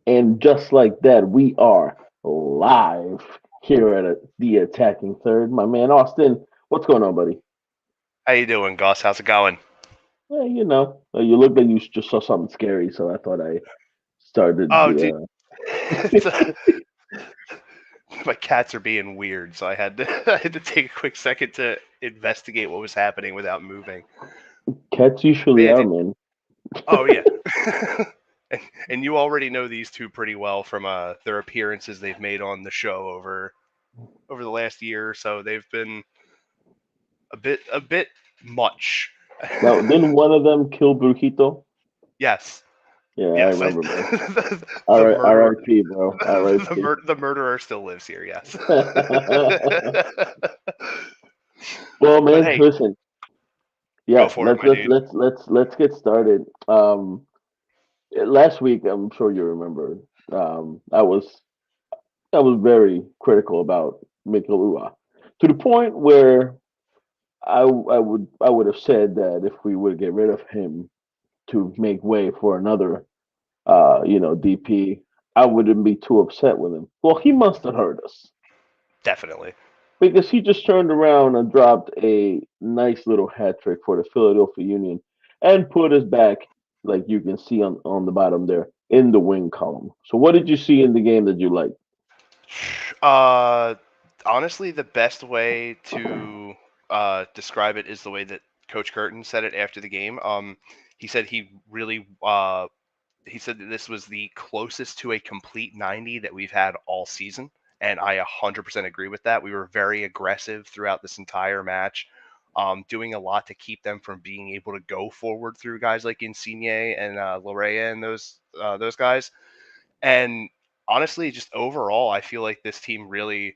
And just like that, we are live here at the attacking third. My man Austin, what's going on, buddy? How you doing, Gus? How's it going? Well, you look like you just saw something scary, so I thought I started Oh, dude, the. it's, my cats are being weird, so I had to I had to take a quick second to investigate what was happening without moving. Cats usually Man, are, did man. oh yeah, and, and you already know these two pretty well from their appearances they've made on the show over the last year or so. They've been a bit much. Now, didn't one of them kill Brujito? Yes, Yeah, I yes, remember, man. the murderer, R.I.P., bro. R.I.P. the murderer still lives here. Yes. Well, But man, hey, listen. go Yeah, for it, let's my let's dude. let's let's let's get started. Last week, I'm sure you remember. I was very critical about Mikel Ua to the point where I would have said that if we would get rid of him to make way for another DP, I wouldn't be too upset with him. Well, he must have heard us Definitely. because he just turned around and dropped a nice little hat trick for the Philadelphia Union and put us back, like you can see on the bottom there, in the win column. So, what did you see in the game that you liked? Uh, Honestly, the best way to describe it is the way that Coach Curtin said it after the game. He said he said that this was the closest to a complete 90 that we've had all season, and I 100% agree with that. We were very aggressive throughout this entire match, doing a lot to keep them from being able to go forward through guys like Insigne and Larea and those guys. And honestly, just overall, I feel like this team really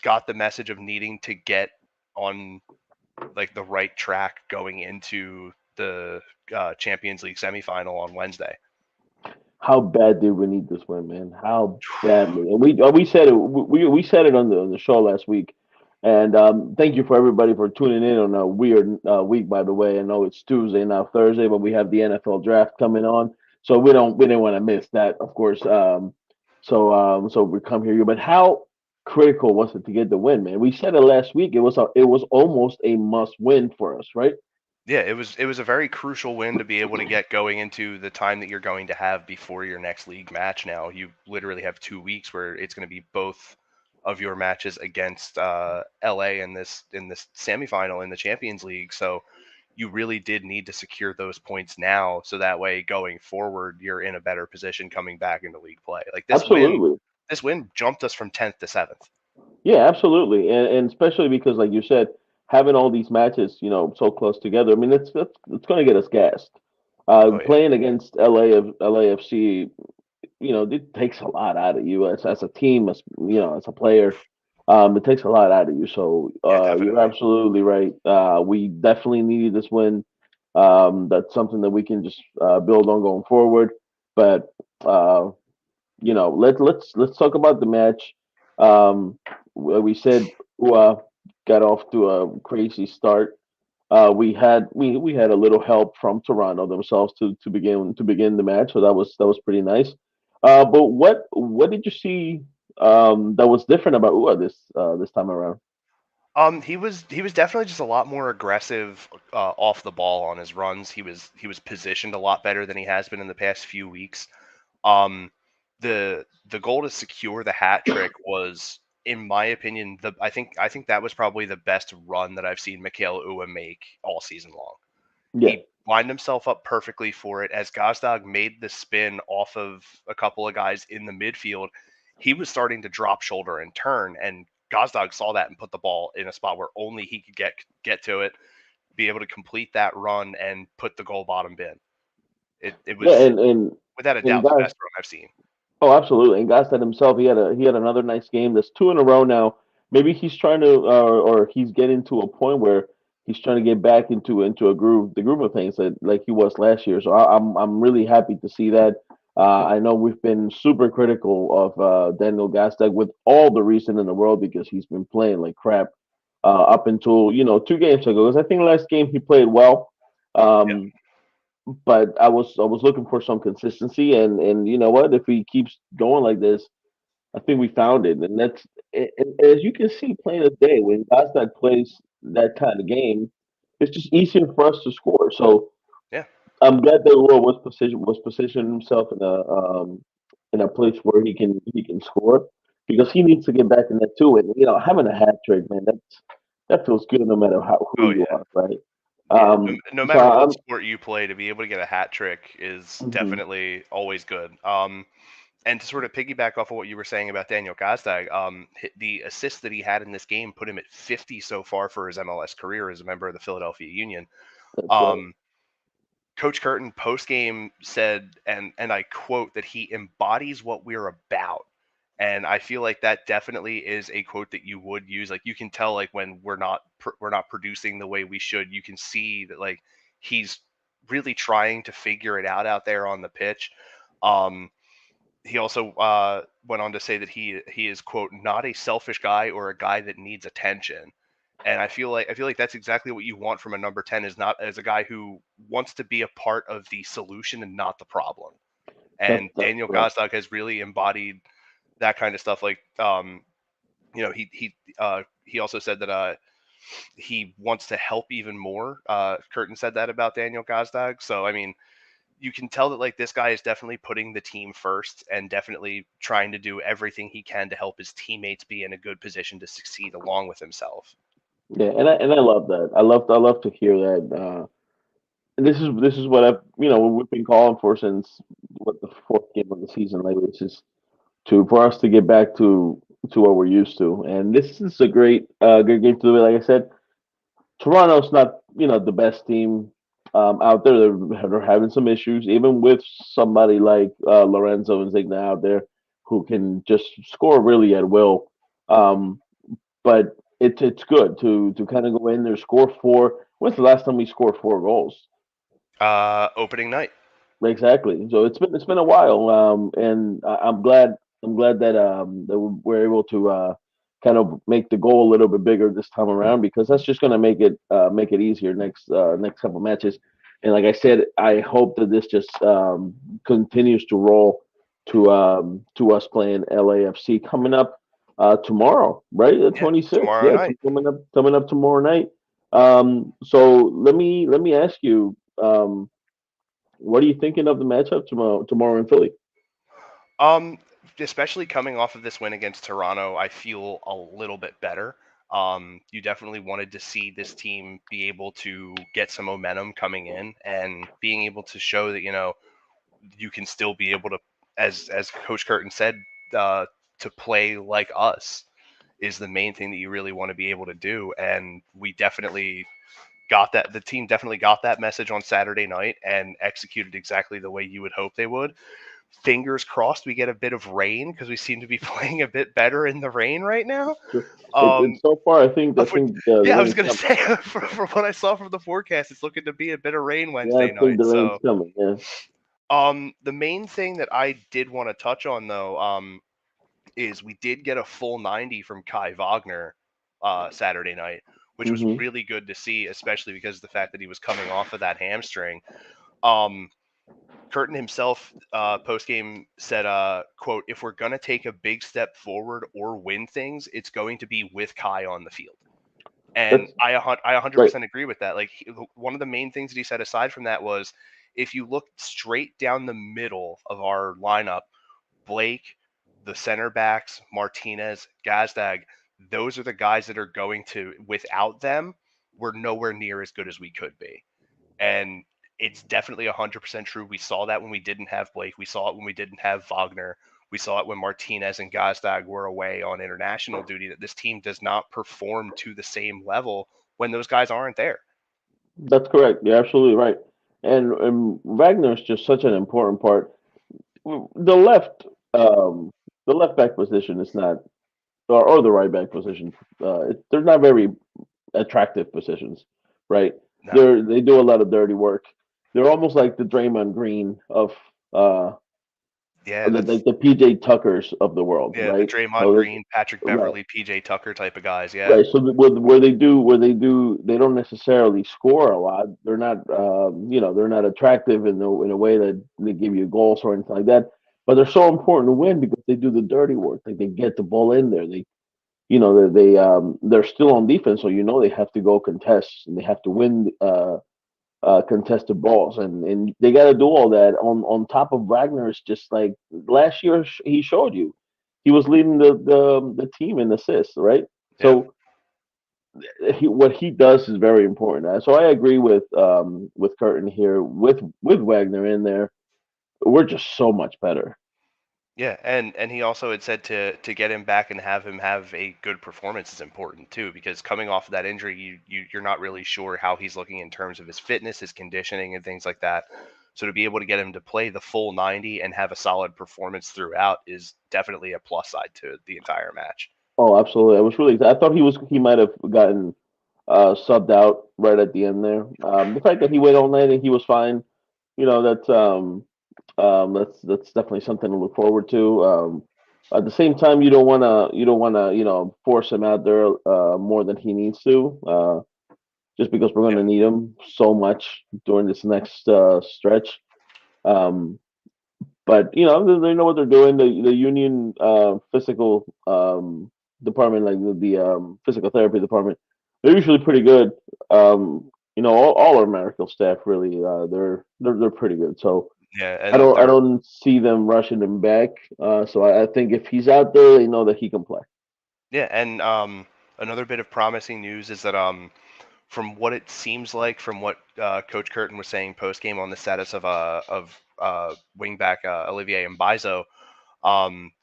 got the message of needing to get on like the right track going into the Champions League semifinal on Wednesday. How bad did we need this win, man? How badly? And we said it. We said it on the show last week. And thank you for everybody for tuning in on a weird week. By the way, I know it's Tuesday now, Thursday, but we have the NFL draft coming on, so we didn't want to miss that, of course. So we come here. But how critical was it to get the win, man? We said it last week. It was almost a must win for us, right? Yeah, it was a very crucial win to be able to get going into the time that you're going to have before your next league match. Now you literally have 2 weeks where it's going to be both of your matches against LA in this semifinal in the Champions League. So you really did need to secure those points now, so that way going forward you're in a better position coming back into league play. Like Absolutely. this win jumped us from 10th to 7th. Yeah, absolutely, and especially because, like you said, having all these matches, so close together. I mean, it's going to get us gassed. Oh yeah, Playing against LAFC, it takes a lot out of you as a team, as a player. It takes a lot out of you. So yeah, you're definitely. absolutely right. We definitely needed this win. That's something that we can just build on going forward. But uh, let's talk about the match. We said got off to a crazy start. We had a little help from Toronto themselves to begin the match, so that was pretty nice. But what did you see that was different about Ua this time around? He was definitely just a lot more aggressive off the ball on his runs. He was positioned a lot better than he has been in the past few weeks. Um, the goal to secure the hat trick was, in my opinion, I think that was probably the best run that I've seen Mikael Ua make all season long. Yeah, He lined himself up perfectly for it. As Gazdag made the spin off of a couple of guys in the midfield, he was starting to drop shoulder and turn, and Gazdag saw that and put the ball in a spot where only he could get to it, be able to complete that run and put the goal bottom bin. It yeah, was without a and doubt the guys, best run I've seen. oh, absolutely. And God said himself, he had another nice game. That's two in a row now. Maybe he's trying to, or he's getting to a point where he's trying to get back into the groove of things that like he was last year. So I'm really happy to see that. I know we've been super critical of Daniel Gastag with all the reason in the world because he's been playing like crap up until 2 games ago. Because I think last game he played well. Yeah. Um, but I was looking for some consistency, and you know what? If he keeps going like this, I think we found it, and and as you can see, plain as day, when guys that plays that kind of game, it's just easier for us to score. So Yeah. I'm glad that Roy was positioning himself in a place where he can score because he needs to get back in that too. And having a hat trick, man, that feels good no matter who Oh you yeah. are, right? Yeah. No So matter what I'm sport you play, to be able to get a hat trick is mhm, definitely always good. And to sort of piggyback off of what you were saying about Daniel Gazdag, the assist that he had in this game put him at 50 so far for his MLS career as a member of the Philadelphia Union. that's right. Um, Coach Curtin post game said, and I quote, that he embodies what we're about. And I feel like that definitely is a quote that you would use. Like you can tell, like when we're not producing the way we should, you can see that like he's really trying to figure it out there on the pitch. Um, he also went on to say that he is quote not a selfish guy or a guy that needs attention. And I feel like that's exactly what you want from a number 10, is not as a guy who wants to be a part of the solution and not the problem. That's And that's Daniel correct. Gazdag has really embodied that kind of stuff. Like he also said that he wants to help even more. Curtin said that about Daniel Gazdag. So I mean, you can tell that like this guy is definitely putting the team first and definitely trying to do everything he can to help his teammates be in a good position to succeed along with himself. Yeah, and I love that. I love to hear that. And this is what we've been calling for since what the fourth game of the season. Like it's just to for us to get back to what we're used to. And this is a good game to do it. Like I said, Toronto's not the best team out there. They're having some issues, even with somebody like Lorenzo Insignia out there who can just score really at will. Um, but it's good to kind of go in there, score four. When's the last time we scored 4 goals? Opening night. Exactly. So it's been a while, and I'm glad that we're able to kind of make the goal a little bit bigger this time around because that's just going to make it easier next couple matches. And like I said, I hope that this just continues to roll to us playing LAFC coming up tomorrow, right? The Yeah, 26th. tomorrow Yeah, it's night. coming up tomorrow night. So let me ask you. What are you thinking of the matchup tomorrow in Philly? Um, Especially coming off of this win against Toronto, I feel a little bit better. You definitely wanted to see this team be able to get some momentum coming in and being able to show that you can still be able to, as Coach Curtin said, uh, to play like us is the main thing that you really want to be able to do. And we definitely got that. The team definitely got that message on Saturday night and executed exactly the way you would hope they would. Fingers crossed we get a bit of rain because we seem to be playing a bit better in the rain right now. So, Um, so far, I think the yeah, I was rain's gonna coming. say from what I saw from the forecast, it's looking to be a bit of rain Yeah, I Wednesday think night. the rain's So, coming. Yeah. the main thing that I did want to touch on though, is we did get a full 90 from Kai Wagner Saturday night, which was Hmm. really good to see, especially because of the fact that he was coming off of that hamstring. Um, Curtin himself, post game said, "quote If we're gonna take a big step forward or win things, it's going to be with Kai on the field." And That's I right. 100% agree with that. Like one of the main things that he said aside from that was, if you look straight down the middle of our lineup, Blake, the center backs, Martinez, Gazdag, those are the guys that are going to. Without them, we're nowhere near as good as we could be. And it's definitely 100% true. We saw that when we didn't have Blake. We saw it when we didn't have Wagner. We saw it when Martinez and Gazdag were away on international duty, that this team does not perform to the same level when those guys aren't there. That's correct. You're absolutely right. And Wagner's just such an important part. The left um, the left back position is not, or the right back position. They're not very attractive positions, right? No. They do a lot of dirty work. They're almost like the Draymond Green uh Yeah, that's the PJ Tuckers of the world, yeah, the right? Draymond So Green, Patrick right, Beverly, PJ Tucker type of guys. Yeah, right. So they don't necessarily score a lot. They're not they're not attractive in a way that they give you goals or anything like that. But they're so important to win because they do the dirty work. Like they get the ball in there. They're still on defense, so they have to go contest and they have to win contested balls, and they got to do all that on top of Wagner's. Just like last year, he showed you, he was leading the team in assists, right? yeah. So what he does is very important. So I agree with Curtin here with Wagner in there. We're just so much better. Yeah, and he also had said to get him back and have him have a good performance is important too, because coming off of that injury, you're not really sure how he's looking in terms of his fitness, his conditioning, and things like that. So to be able to get him to play the full 90 and have a solid performance throughout is definitely a plus side to the entire match. Oh, absolutely. I was really. I thought he might have gotten subbed out right at the end there. The fact that he went all night and he was fine, that's that's definitely something to look forward to. At the same time, you don't wanna force him out there more than he needs to, just because we're Yeah, gonna need him so much during this next stretch. Um, but they know what they're doing. The union physical department, like the physical therapy department, they're usually pretty good. All our medical staff really, they're pretty good. So yeah, I and don't I they're don't see them rushing him back. So I think if he's out there, they know that he can play. yeah, and another bit of promising news is that from what it seems like, from what Coach Curtin was saying post game on the status of wingback Olivier Mbizo.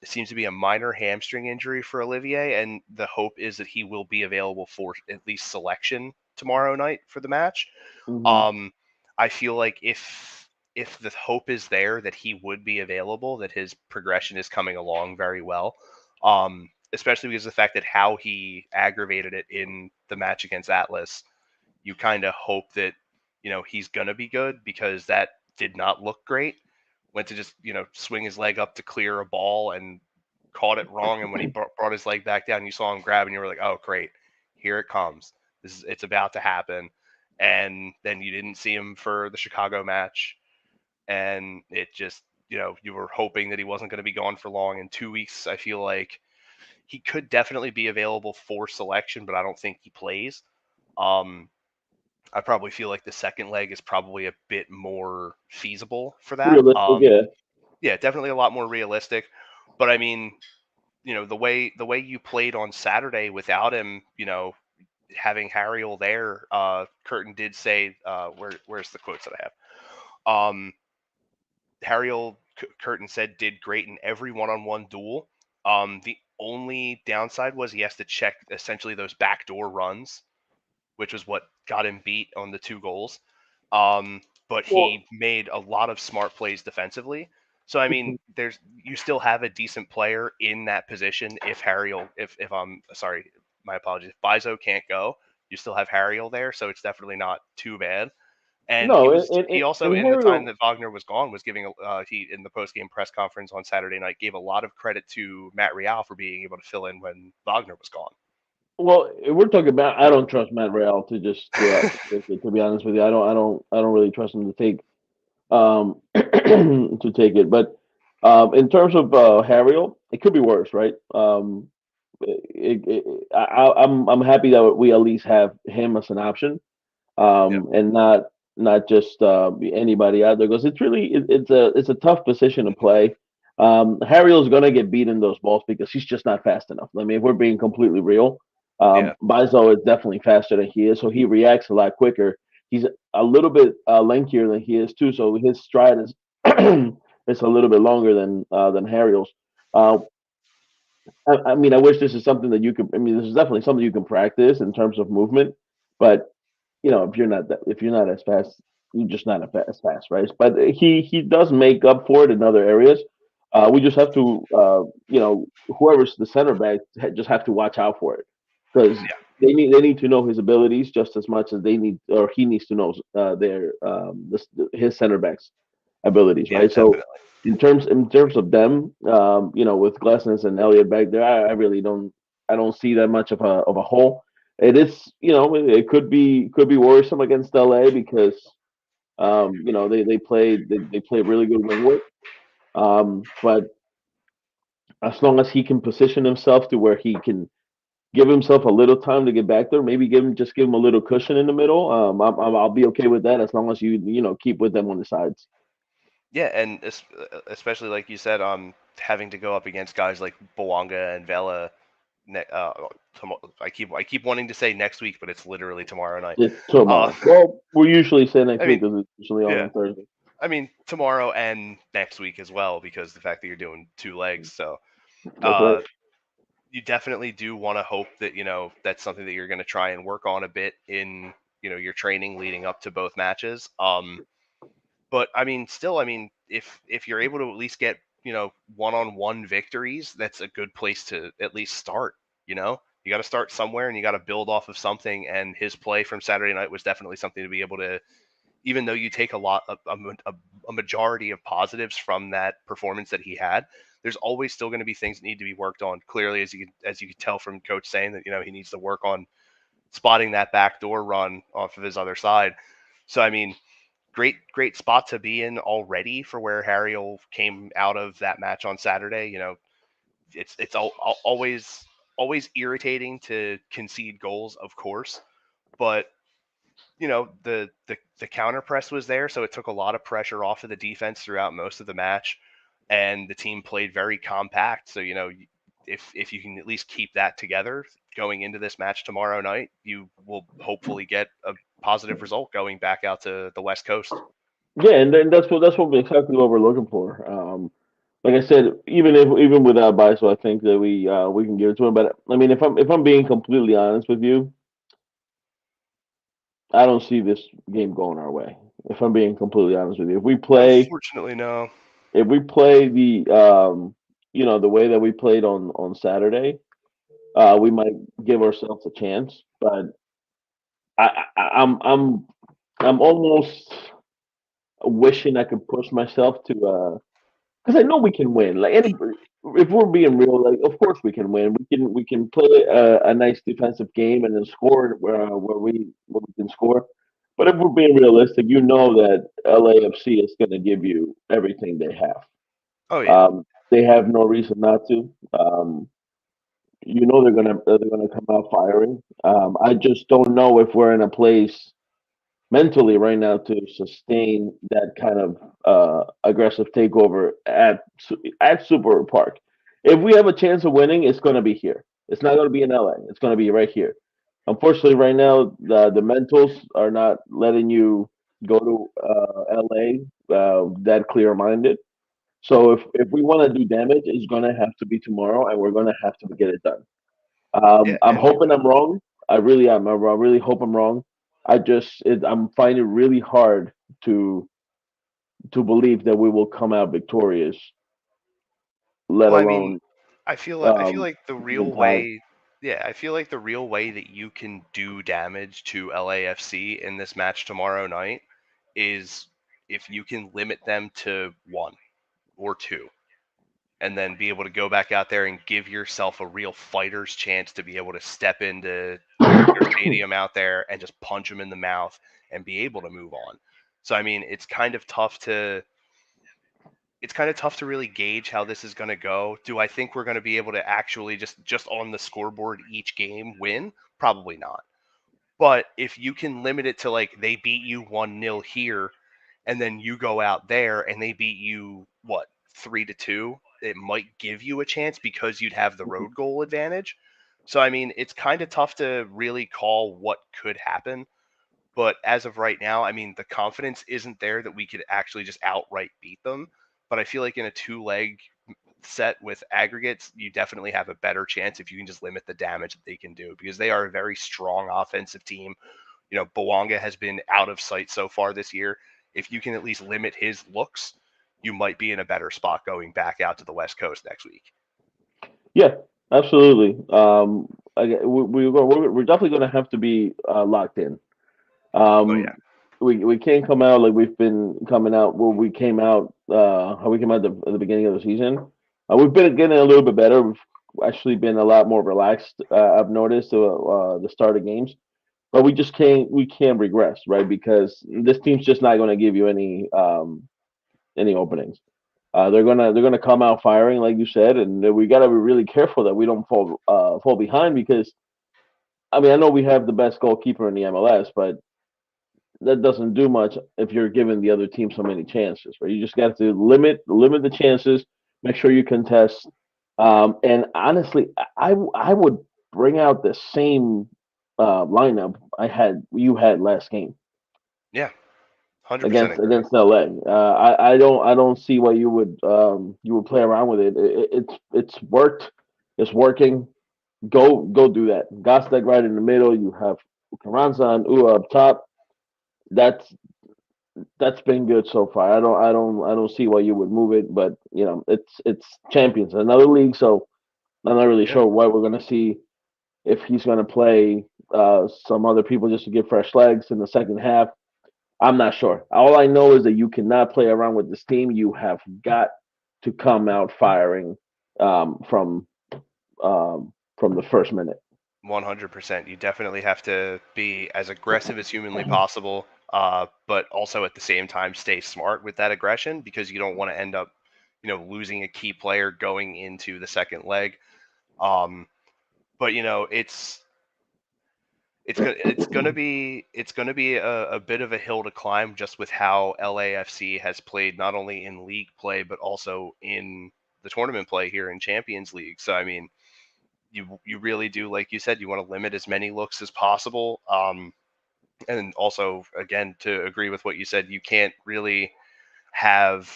It seems to be a minor hamstring injury for Olivier, and the hope is that he will be available for at least selection tomorrow night for the match. Hmm. Um, I feel like if the hope is there that he would be available, that his progression is coming along very well. Especially because of the fact that how he aggravated it in the match against Atlas, you kind of hope that he's gonna be good because that did not look great. Went to just swing his leg up to clear a ball and caught it wrong, and when he brought his leg back down, you saw him grab, and you were like, "Oh, great, here it comes. It's about to happen." And then you didn't see him for the Chicago match, and it just you were hoping that he wasn't going to be gone for long. In 2 weeks, I feel like he could definitely be available for selection, but I don't think he plays. Um, I probably feel like the second leg is probably a bit more feasible for that. Realistic, yeah. Yeah, definitely a lot more realistic. But I mean, the way you played on Saturday without him, having Harriel there, Curtin did say, where's the quotes that I have? Harriel Curtin said did great in every one-on-one duel. The only downside was he has to check essentially those backdoor runs, which was what got him beat on the two goals. But Well, he made a lot of smart plays defensively. So I mean, there's you still have a decent player in that position if Harriel, if I'm sorry, my apologies, if Bizo can't go, you still have Harriel there, so it's definitely not too bad. And he no, was he also and in the time Harry. that Wagner was gone was giving he in the post game press conference on Saturday night gave a lot of credit to Matt Real for being able to fill in when Wagner was gone. Well, if we're talking about. I don't trust Matt Real to just to take it. To be honest with you, I don't really trust him to take to take it. But in terms of Harriel, it could be worse, right? I'm happy that we at least have him as an option, Yeah, and not just anybody out there because it's a tough position to play. Harriel's gonna get beat in those balls because he's just not fast enough. I mean, if we're being completely real, yeah, Bizo is definitely faster than he is, so he reacts a lot quicker. He's a little bit lengthier than he is too, so his stride is it's a little bit longer than Harriel's. Uh, I mean, I wish this is something that you could. I mean, this is definitely something you can practice in terms of movement, but if you're not as fast, you're just not as fast, right? But he does make up for it in other areas. We just have to, whoever's the center back, just have to watch out for it because they need to know his abilities just as much as they need or he needs to know their his center backs. abilities, Yeah, right? So definitely. in terms of them, with Glessens and Elliott back there, I really don't see that much of a hole. It is, it could be worrisome against LA because they play really good wing work. But as long as he can position himself to where he can give himself a little time to get back there, maybe give him a little cushion in the middle. I'll be okay with that as long as you keep with them on the sides. Yeah, and especially like you said, having to go up against guys like Bawanga and Vela. I keep wanting to say next week, but it's literally tomorrow night. It's Uh, tomorrow. Well, we usually say I next week mean, because it's usually on yeah, Thursday. I mean tomorrow and next week as well because the fact that you're doing two legs. So That's right. uh, you definitely do want to hope that that's something that you're going to try and work on a bit in your training leading up to both matches. But I mean, still, I mean, if you're able to at least get one-on-one victories, that's a good place to at least start. You got to start somewhere, and you got to build off of something. And his play from Saturday night was definitely something to be able to, even though you take a majority of positives from that performance that he had. There's always still going to be things that need to be worked on. Clearly, as you could tell from Coach saying that he needs to work on spotting that backdoor run off of his other side. So I mean, great spot to be in already for where Harriel came out of that match on Saturday. It's always irritating to concede goals, of course, but the counter press was there, so it took a lot of pressure off of the defense throughout most of the match, and the team played very compact. So if you can at least keep that together going into this match tomorrow night, you will hopefully get a positive result going back out to the West Coast. Yeah, and then that's exactly what we're looking for. Like I said, even without Biso, I think that we can give it to him. But I mean, if I'm being completely honest with you, I don't see this game going our way. If I'm being completely honest with you, Unfortunately, no. if we play the way that we played on Saturday, we might give ourselves a chance. But I'm almost wishing I could push myself to because I know we can win. Like if we're being real, like of course we can win. We can play a nice defensive game and then score where we can score. But if we're being realistic, you know that LAFC is going to give you everything they have. Oh yeah. They have no reason not to. They're gonna come out firing. I just don't know if we're in a place mentally right now to sustain that kind of aggressive takeover at Super Park. If we have a chance of winning, it's going to be here. It's not going to be in LA. It's going to be right here. Unfortunately, right now the mentals are not letting you go to LA that clear minded. So if we want to do damage, it's going to have to be tomorrow, and we're going to have to get it done. Yeah, I'm and hoping I'm wrong. I really am. I really hope I'm wrong. I'm finding it really hard to to believe that we will come out victorious, let well, I mean, alone I feel like the even real tied. way, yeah, I feel like the real way that you can do damage to LAFC in this match tomorrow night is if you can limit them to one or two, and then be able to go back out there and give yourself a real fighter's chance to be able to step into your stadium out there and just punch them in the mouth and be able to move on. So I mean, it's kind of tough to really gauge how this is going to go. Do I think we're going to be able to actually just on the scoreboard each game win? Probably not. But if you can limit it to like they beat you 1-0 here and then you go out there and they beat you what, 3-2, it might give you a chance because you'd have the road goal advantage. So I mean, it's kind of tough to really call what could happen. But as of right now, I mean, the confidence isn't there that we could actually just outright beat them. But I feel like in a two-leg set with aggregates, you definitely have a better chance if you can just limit the damage that they can do because they are a very strong offensive team. Bawanga has been out of sight so far this year. If you can at least limit his looks, you might be in a better spot going back out to the West Coast next week. Yeah, absolutely. We're definitely going to have to be locked in. Oh Um, yeah. we can't come out like we've been coming out. Well, we came out how we came out at the beginning of the season. We've been getting a little bit better. We've actually been a lot more relaxed. I've noticed the start of games, but we can't regress, right? Because this team's just not going to give you any openings. They're gonna come out firing, like you said, and we got to be really careful that we don't fall behind because I mean I know we have the best goalkeeper in the MLS, but that doesn't do much if you're giving the other team so many chances, right? You just got to limit the chances, make sure you contest. And honestly, I would bring out the same lineup you had last game Yeah, 100% agree. against LA. I don't see why you would play around with it. It's worked. It's working. Go do that. Gostek right in the middle. You have Carranza and Ua up top. That's that's been good so far. I don't see why you would move it, but it's champions, another league, so I'm not really Yeah. sure what we're gonna see if he's gonna play some other people just to get fresh legs in the second half. I'm not sure. All I know is that you cannot play around with this team. You have got to come out firing um, from from the first minute. 100%. You definitely have to be as aggressive as humanly possible, but also at the same time stay smart with that aggression because you don't want to end up, losing a key player going into the second leg. Um, but it's gonna be a bit of a hill to climb just with how LAFC has played not only in league play but also in the tournament play here in Champions League. So I mean, you really do, like you said, you want to limit as many looks as possible. And also, again, to agree with what you said, you can't really have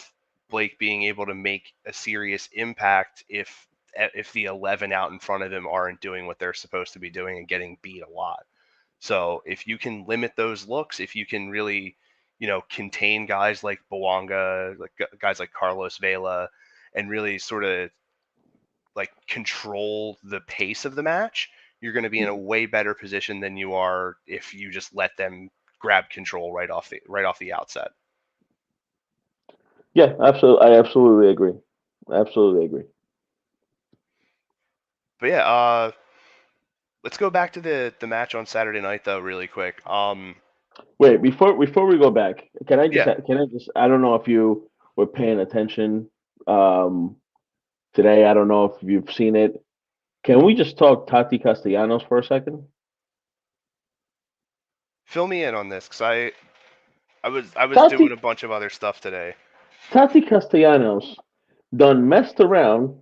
Blake being able to make a serious impact if the 11 out in front of him aren't doing what they're supposed to be doing and getting beat a lot. So if you can limit those looks, if you can really, contain guys like Bawanga, like guys like Carlos Vela, and really sort of like control the pace of the match, you're going to be in a way better position than you are if you just let them grab control right off the outset. Yeah, absolutely. I absolutely agree. Absolutely agree. But yeah, let's go back to the match on Saturday night though, really quick. Wait, before we go back, Yeah, can I just I don't know if you were paying attention um today. I don't know if you've seen it. Can we just talk Tati Castellanos for a second? fill me in on this because I was Tati doing a bunch of other stuff today. Tati Castellanos done messed around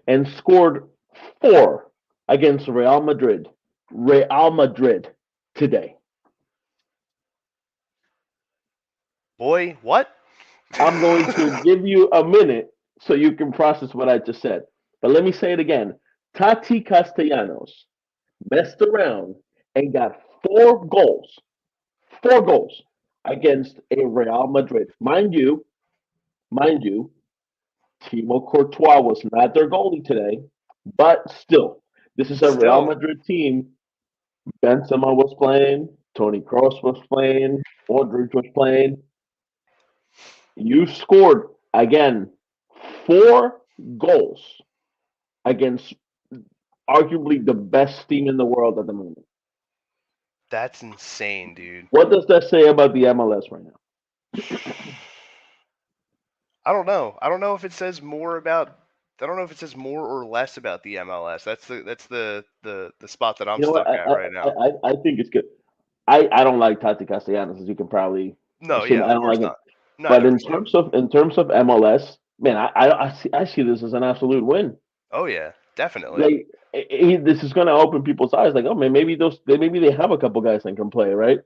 and scored four against Real Madrid. Real Madrid today. Boy, what? I'm going to give you a minute so you can process what I just said. But let me say it again. Tati Castellanos messed around and got four goals against a Real Madrid. Mind you, Timo Courtois was not their goalie today, but still, this is a Real Still, Madrid team. Benzema was playing, Tony Kroos was playing, Modric was playing. You scored again 4 goals against arguably the best team in the world at the moment. that's insane, dude. What does that say about the MLS right now? I don't know. I don't know if it says more about. I don't know if it says more or less about the MLS. That's the spot that I'm You know what? stuck at right now. I think it's good. I don't like Tati Castellanos, as you can probably No, assume. yeah, I of don't course like him. not. But Neither of us do. in terms of MLS, man, I see this as an absolute win. Oh yeah, definitely. Like this is going to open people's eyes. Like, oh man, maybe they have a couple guys that can play, right?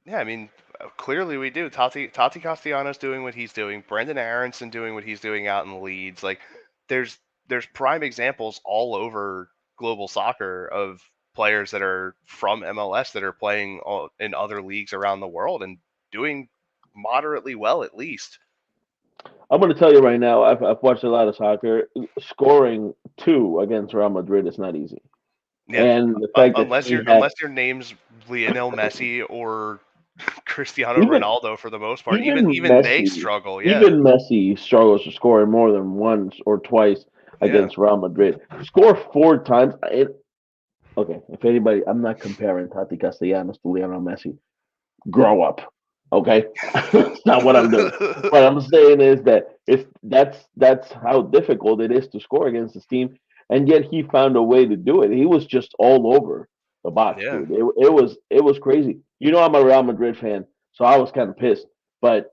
Yeah, I mean, clearly we do. Tati Castellanos doing what he's doing. Brendan Aronson doing what he's doing out in the leads. Like, there's there's prime examples all over global soccer of players that are from MLS that are playing in other leagues around the world and doing moderately well at least. I'm going to tell you right now. I've watched a lot of soccer. Scoring two against Real Madrid is not easy, Yeah, and the fact that unless he your had unless your name's Lionel Messi or Cristiano Even Ronaldo for the most part. Even even even they Messi, struggle. Yeah, even Messi struggles to score more than once or twice yeah, against Real Madrid. Score 4 times. Okay, if anybody, I'm not comparing Tati Castellanos to Lionel Messi. Grow up. Okay, that's not what I'm doing. What I'm saying is that that's how difficult it is to score against this team, and yet he found a way to do it. He was just all over the box, yeah. dude. It was crazy. You know, I'm a Real Madrid fan, so I was kind of pissed. But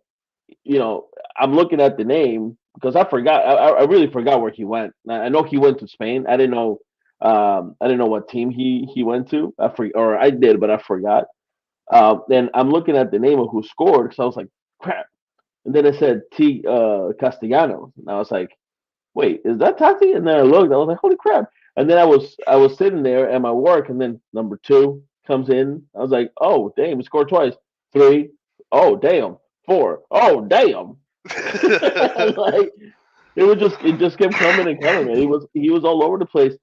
you know, I'm looking at the name because I forgot. I really forgot where he went. I know he went to Spain. I didn't know. I didn't know what team he went to. Or I did, but I forgot. And I'm looking at the name of who scored, so I was like, crap. And then it said T Castellanos, and I was like, wait, is that Tati? And then I looked, I was like, holy crap. And then I was sitting there at my work, and then number two comes in. I was like, oh damn, he scored twice. Three, oh damn. Four, oh damn. Like it just kept coming and coming, man. He was all over the place.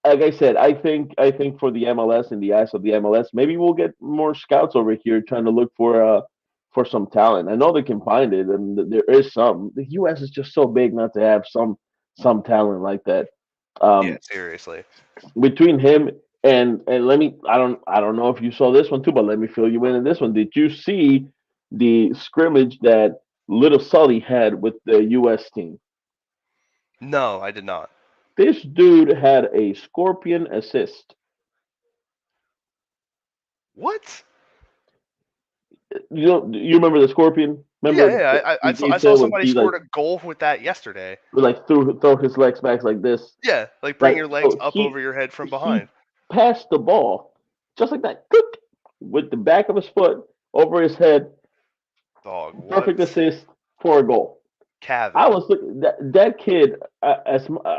Like I said, I think for the MLS and the eyes of the MLS, maybe we'll get more scouts over here trying to look for some talent. I know they can find it, and there is some. The U.S. is just so big not to have some talent like that. Yeah, Um, seriously. between him and let me, I don't know if you saw this one too, but let me fill you in this one. Did you see the scrimmage that Little Sully had with the U.S. team? No, I did not. This dude had a scorpion assist. What? You remember the Scorpion? Yeah, Remember yeah. the I saw detail when somebody he like scored a goal with that yesterday. throw his legs back like this, Yeah, like bring like your legs so up over your head from he behind. passed the ball just like that, click, with the back of his foot over his head, Dog, perfect what? assist for a goal. I Kevin, was looking that kid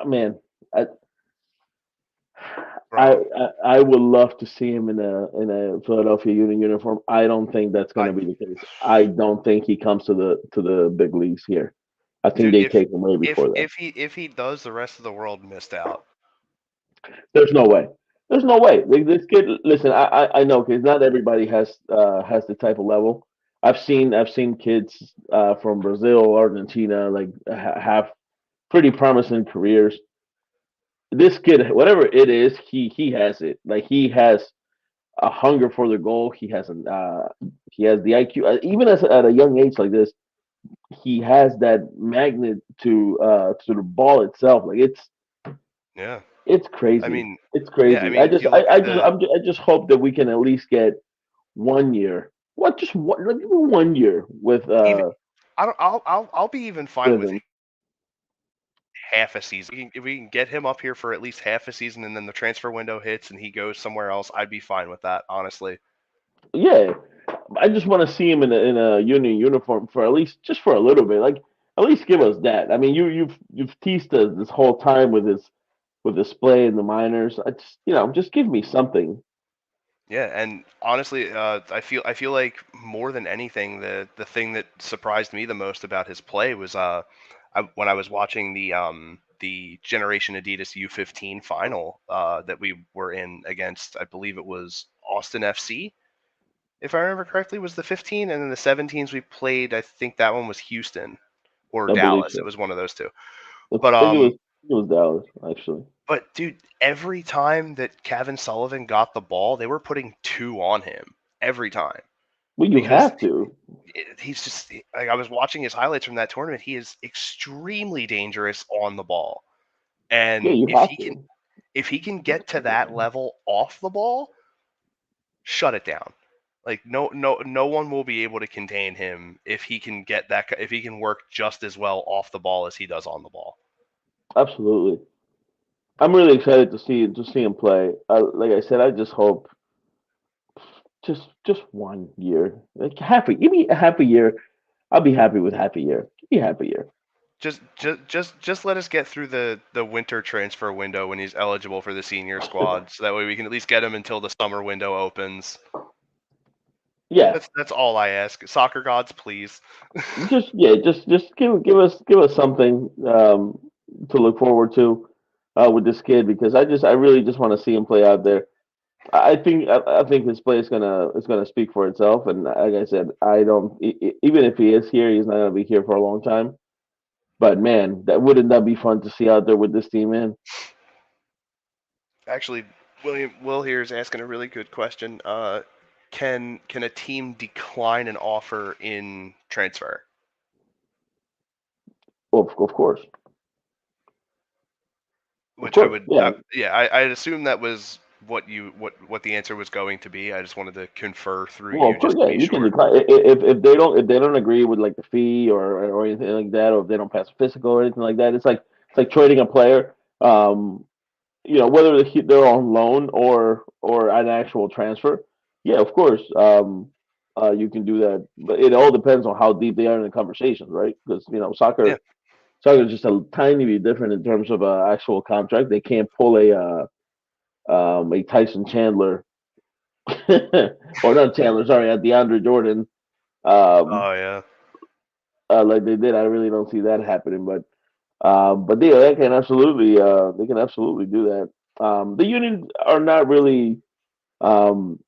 man. I, I, bro. I would love to see him in a Philadelphia Union uniform. I don't think that's going I to be the case. I don't think he comes to the big leagues here. I think Dude, they take him way before that. if he does, the rest of the world missed out. There's no way. There's no way. Like, this kid. Listen, I know because not everybody has the type of level. I've seen kids from Brazil, Argentina, like have pretty promising careers. This kid, whatever it is, he has it. Like he has a hunger for the goal. He has the IQ. Even at a young age like this, he has that magnet to the ball itself. Like Yeah, it's I crazy. mean, It's yeah, I crazy. I mean, just you I, look I at just the. I just hope that we can at least get 1 year. What just one? Like, give me 1 year Even I'll be even fine with with him. half a season. If we can get him up here for at least half a season, and then the transfer window hits and he goes somewhere else, I'd be fine with that. Honestly. Yeah, I just want to see him in a Union uniform for at least just for a little bit. Like at least give Yeah. us that. I mean, you've teased us this whole time with his play in the minors. I just give me something. Yeah, and honestly, I feel like more than anything, the thing that surprised me the most about his play was when I was watching the Generation Adidas U15 final that we were in against, I believe it was Austin FC, if I remember correctly, was the 15, and then the 17s we played. I think that one was Houston or I believe Dallas. It so. was one of those two. I But think it was Dallas actually. dude, every time that Kevin Sullivan got the ball, they were putting two on him every time Well, you because have to. he's just like I was watching his highlights from that tournament. He is extremely dangerous on the ball, Yeah, and you have to. if he can get to that level off the ball, shut it down. Like no one will be able to contain him if he can get that if he can work just as well off the ball as he does on the ball. Absolutely. I'm really excited to see him play. Like I said, I just hope just 1 year, like give me a half a year. I'll be happy with half a year. Give me half a year. Just let us get through the winter transfer window when he's eligible for the senior squad, so that way we can at least get him until the summer window opens. Yeah, That's all I ask. Soccer gods, please. just give us something to look forward to with this kid because I really just want to see him play out there. I think his play is gonna speak for itself. And like I said, I don't even if he is here, he's not gonna be here for a long time. But man, that be fun to see out there with this team, man? Actually, Will here is asking a really good question. Can a team decline an offer in transfer? Of course, of Which I course, would, yeah. yeah, I'd assume that was what the answer was going to be. I just wanted to confer through Well, you of course, just to yeah. be You can sure. decline if they don't agree with like the fee or anything like that, or if they don't pass a physical or anything like that. It's like trading a player. Whether they're on loan or an actual transfer. Yeah, of course. You can do that, but it all depends on how deep they are in the conversations, right? Because Yeah, soccer is just a tiny bit different in terms of actual contract. They can't pull a Tyson Chandler or not Chandler, sorry, at DeAndre Jordan, um, oh yeah, like they did. I really don't see that happening, but yeah, they can absolutely do that. The Union are not really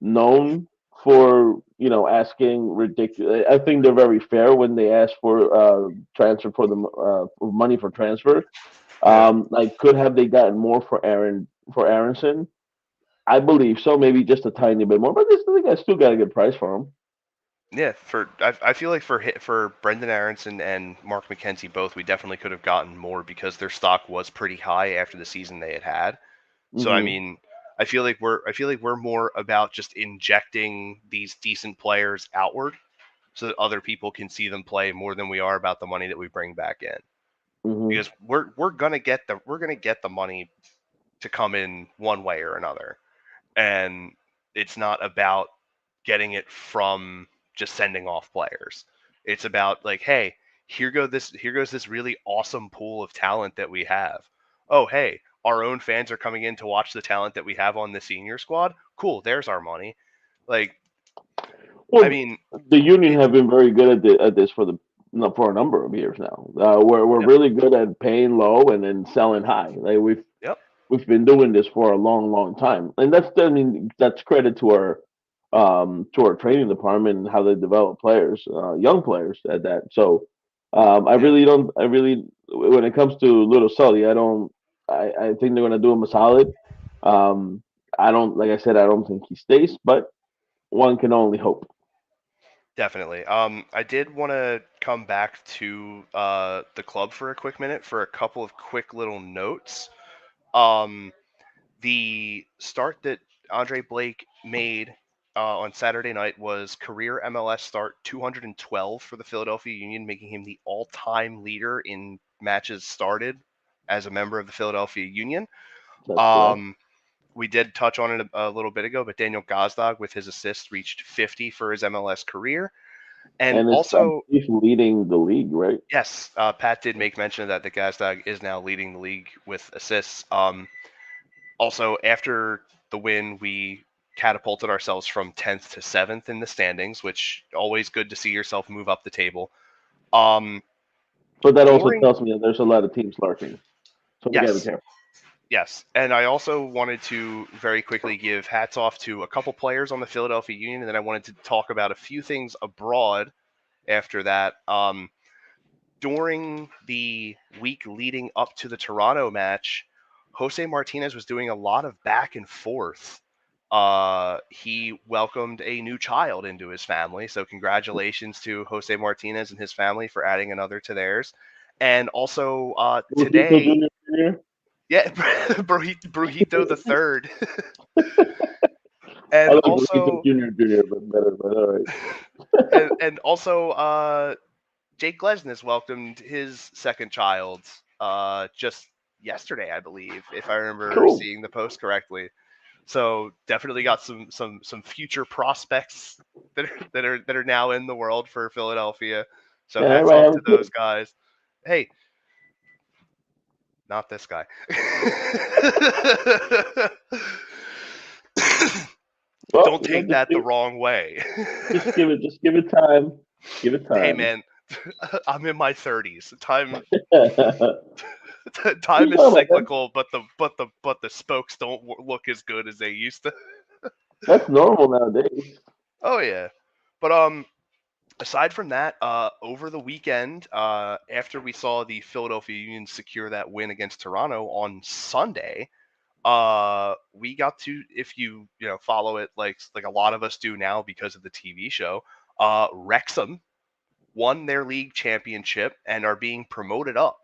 known for asking ridiculous. I think they're very fair when they ask for transfer for money for transfer. yeah. Like could have they gotten more for Aronson? I believe so, maybe just a tiny bit more, but I think I still got a good price for him. Yeah, I feel like for Brendan Aronson and Mark McKenzie both, we definitely could have gotten more because their stock was pretty high after the season they had had. So I Hmm. mean, I feel like we're more about just injecting these decent players outward so that other people can see them play more than we are about the money that we bring back in. Hmm. Because we're gonna get the money to come in one way or another, and it's not about getting it from just sending off players. It's about like, hey, here goes this really awesome pool of talent that we have. Oh, hey, our own fans are coming in to watch the talent that we have on the senior squad. Cool, there's our money. Like, I Well, mean, the Union it's have been very good at this for the no, for a number of years now. We're yep, really good at paying low and then selling high. Like yep, we've been doing this for a long time, and that's credit to our training department and how they develop players, young players at that. So I yeah, really don't. I really when it comes to Little Sully, I don't. I think they're gonna do him a solid. Um, I don't like I said. I don't think he stays, but one can only hope. definitely. I did want to come back to the club for a quick minute for a couple of quick little notes. Um, the start that Andre Blake made on Saturday night was career MLS start 212 for the Philadelphia Union, making him the all-time leader in matches started as a member of the Philadelphia Union. That's correct. Um, we did touch on it a little bit ago, but Daniel Gazdag with his assists reached 50 for his MLS career. And And it's also, he's leading the league, right? yes, Pat did make mention of that. That Gazdag is now leading the league with assists. Also, after the win, we catapulted ourselves from 10th to 7th in the standings, which always good to see yourself move up the table. Um, But that also during tells me that there's a lot of teams lurking, so we gotta be yes, careful. yes, and I also wanted to very quickly give hats off to a couple players on the Philadelphia Union, and then I wanted to talk about a few things abroad after that. During the week leading up to the Toronto match, Jose Martinez was doing a lot of back and forth. He welcomed a new child into his family, so congratulations to Jose Martinez and his family for adding another to theirs. And also Rojito today, Junior Junior. yeah, Brujito the third, I and like Rojito also Junior Junior, but better. But all right, and also Jake Glesnes welcomed his second child just yesterday, I believe, if I remember cool. seeing the post correctly. So definitely got some future prospects that are now in the world for Philadelphia. So Yeah, hats everybody off have to a those kid. guys. Hey, not this guy. Well, Don't take that the wrong way. just give it time. Give it Hey time. man, I'm in my 30s. Time Who's time is talking about, man? cyclical, but the spokes don't look as good as they used to. That's normal nowadays. Oh yeah, but aside from that, over the weekend, after we saw the Philadelphia Union secure that win against Toronto on Sunday, we got to, if you follow it like a lot of us do now because of the TV show, Wrexham won their league championship and are being promoted up.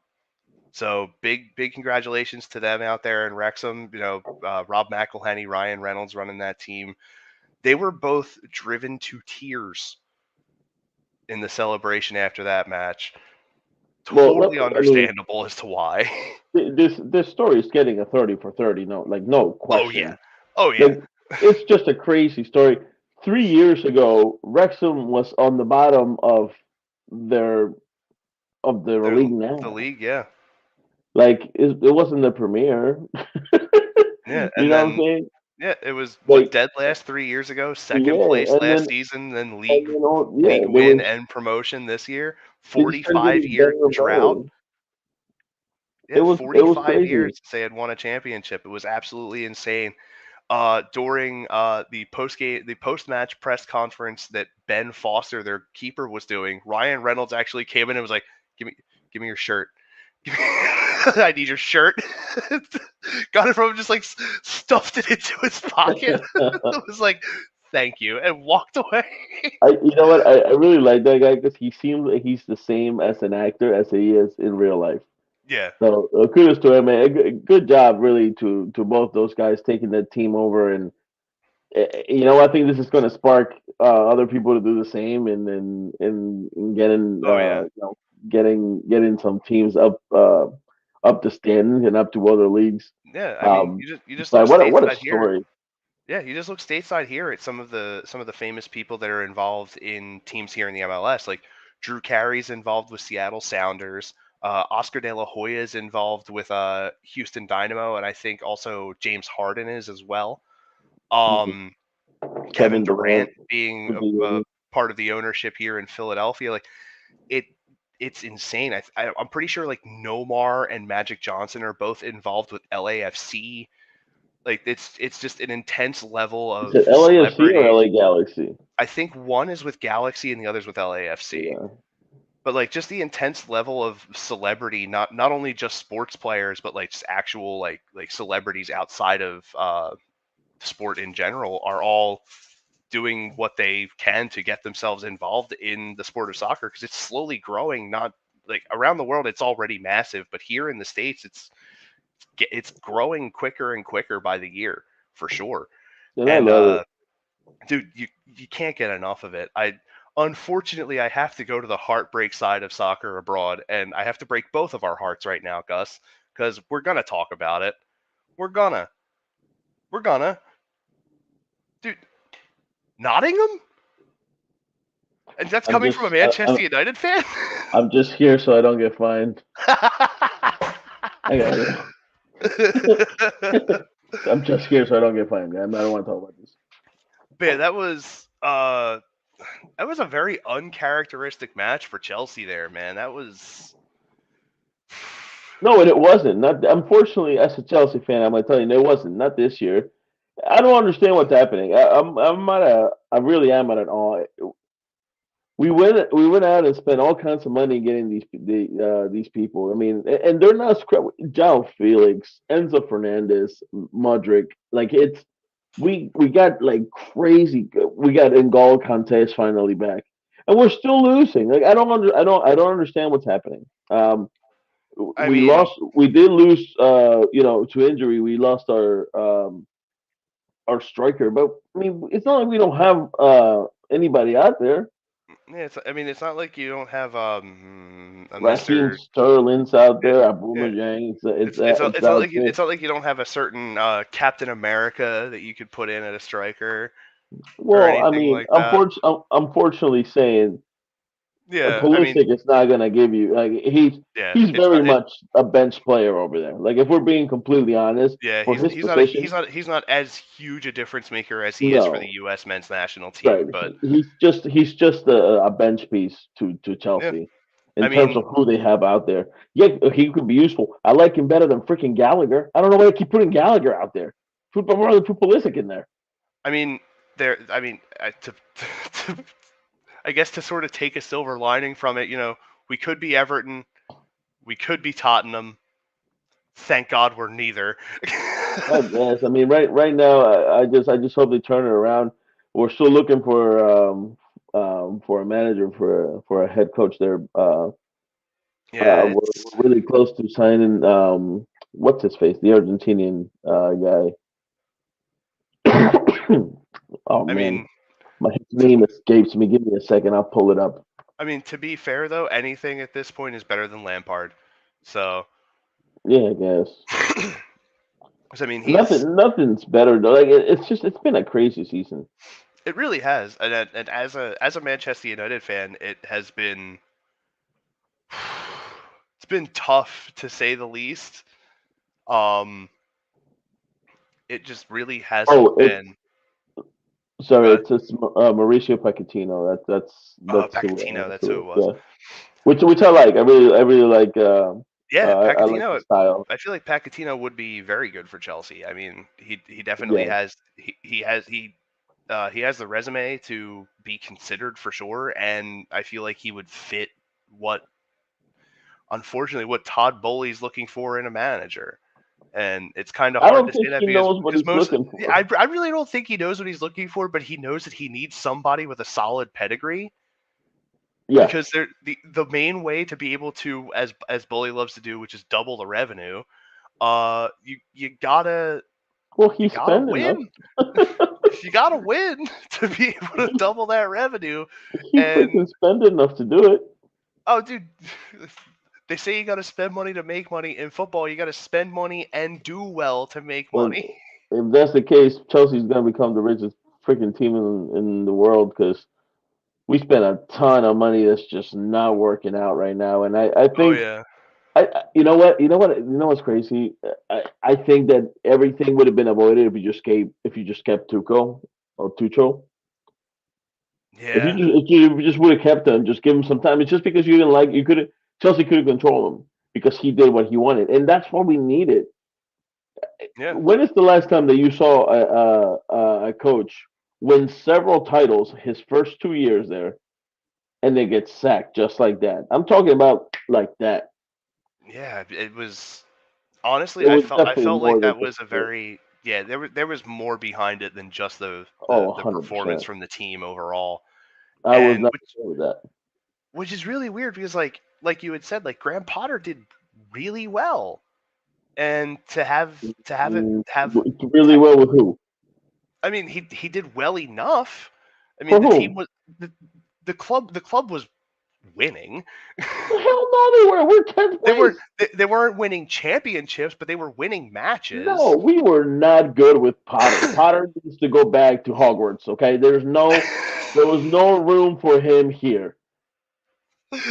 So big congratulations to them out there in Wrexham. Rob McElhenney, Ryan Reynolds running that team. They were both driven to tears in the celebration after that match. Totally I mean, understandable as to why. this story is getting a 30 for 30. No, like no Oh yeah. question. Oh yeah. Like it's just a crazy story. 3 years ago, Wrexham was on the bottom their of their They're league the now. league, yeah. Like it wasn't the premier. Yeah, You and know what I'm then saying? yeah, it was what Like dead last 3 years ago, second yeah, place last season, then league yeah, league there win was and promotion this year. they just started 45 getting year better and drought. better. Yeah, It was 45 crazy. years since they had won a championship. It was absolutely insane. During the post match press conference that Ben Foster, their keeper, was doing, Ryan Reynolds actually came in and was like, give me your shirt. I need your shirt." Got it from him, just like stuffed it into his pocket. It was like, "Thank you," and walked away. You know what? I really like that guy because he seems like he's the same as an actor as he is in real life. Yeah. So kudos to him, man. Good job, really, to both those guys taking the team over, and I think this is going to spark other people to do the same, and getting Oh yeah. getting some teams up the standings and up to other leagues. Yeah. I mean, Um, you just look but what a stateside here. story! Yeah, you just look stateside here at some of the famous people that are involved in teams here in the MLS. Like Drew Carey's involved with Seattle Sounders. Oscar De La Hoya is involved with Houston Dynamo, and I think also James Harden is as well. Mhm. Um, Kevin Kevin Durant Durant being with a the part of the ownership here in Philadelphia. Like it, it's insane. I'm pretty sure like Nomar and Magic Johnson are both involved with LAFC. Like it's just an intense level is of it LAFC or celebrity. LA Galaxy? I think one is with Galaxy and the other's with LAFC. Yeah. But like just the intense level of celebrity, not only just sports players, but like just actual like celebrities outside of sport in general are all doing what they can to get themselves involved in the sport of soccer because it's slowly growing. Not like around the world, it's already massive, but here in the states, it's growing quicker and quicker by the year for sure. And I And love it. dude, you can't get enough of it. I unfortunately I have to go to the heartbreak side of soccer abroad, and I have to break both of our hearts right now, Gus, because we're gonna talk about it. We're gonna, we're gonna, dude. Nottingham, and that's I'm coming from a just Manchester United fan. I'm just here so I don't get fined. I got it. I'm just here so I don't get fined. I don't want to talk about this. Man, that was a very uncharacteristic match for Chelsea there, man. That was No, and it wasn't. Not unfortunately, as a Chelsea fan, I'm gonna tell you, it wasn't. Not this year. I don't understand what's happening. I really am at an awe. We went out and spent all kinds of money getting these people. I mean, and they're not Jao Felix, Enzo Fernandez, Modric. Like we got like crazy. We got N'Golo Kanté finally back, and we're still losing. Like I don't understand what's happening. I We mean, lost. We did lose. To injury. We lost our striker, but I mean, it's not like we don't have anybody out there. yeah, I mean, it's not like you don't have a Raheem Mister. Sterling's out Yeah, there. yeah. Aubameyang. It's It's not like outfit. it's not like you don't have a certain Captain America that you could put in at a striker or Well, I anything mean, like that. unfortunately, saying Yeah, I mean, Pulisic is not gonna give you like yeah, he's it's very not. much a bench player over there. Like if we're being completely honest, Yeah, for he's his he's not a, position, he's not as huge a difference maker as he is for the no. U.S. men's national Right. team. But He's just a bench piece to yeah, Chelsea I in terms mean, of who they have out there. Yeah, he could be useful. I like him better than freaking Gallagher. I don't know why they keep putting Gallagher out there. Put Pulisic in there. I mean, there. I mean, to I guess to sort of take a silver lining from it, we could be Everton, we could be Tottenham. Thank God we're neither. I guess. I mean, right now, I just hope they turn it around. We're still looking for a manager for a head coach there. Yeah, We're really close to signing what's his face, the Argentinian guy. Oh I man, mean, his to, name escapes me. Give me a second, I'll pull it up. to be fair though, anything at this point is better than Lampard. So, Yeah, I guess. 'cause, I mean, he's Nothing's better though. Like it's been a crazy season. it really has, and as a Manchester United fan, it's been tough to say the least. Um, it just really hasn't Oh, been. sorry, But it's Mauricio Pochettino. That's Pochettino, that's who who it was. yeah. Which I like. I really like. Yeah, I like the Pochettino. style. I feel like Pochettino would be very good for Chelsea. I mean, he definitely Yeah, has he has the resume to be considered for sure, and I feel like he would fit what unfortunately what Todd Bowley's looking for in a manager. And it's kind of I hard don't to say think that he because knows what because he's most looking yeah, for. I really don't think he knows what he's looking for, but he knows that he needs somebody with a solid pedigree Yeah. because the main way to be able to as Bully loves to do, which is double the revenue, you gotta Well, you he's gotta spending enough. win. You gotta win to be able to He double that revenue. he And freaking spend enough to do it. oh, dude, they say you gotta spend money to make money. In football, you gotta spend money and do well to make Well, money. if that's the case, Chelsea's gonna become the richest freaking team in the world because we spent a ton of money that's just not working out right now. And I Oh think yeah, you know what's crazy. I think that everything would have been avoided if you just kept Tuchel. If you yeah, just if you just would have kept him, just give him some time. It's just because you didn't like you could have Chelsea could have controlled him because he did what he wanted, and that's what we needed. yeah. When is the last time that you saw a coach win several titles his first 2 years there and then get sacked just like that? I'm talking about like that. Yeah, it was honestly, It was I definitely felt like more than that just was a very yeah. There was more behind it than just oh, the performance 100%. from the team overall, I was and not okay with that. which is really weird because like you had said, like Graham Potter did really well, and Mm, have really have well with who? I mean he did well enough. I mean For the team whom? was the, the club was winning. The hell no, they were. We're 10th place. They weren't winning championships, but they were winning No, matches. we were not good with Potter. Potter needs to go back to Hogwarts. Okay, there was no room for him here.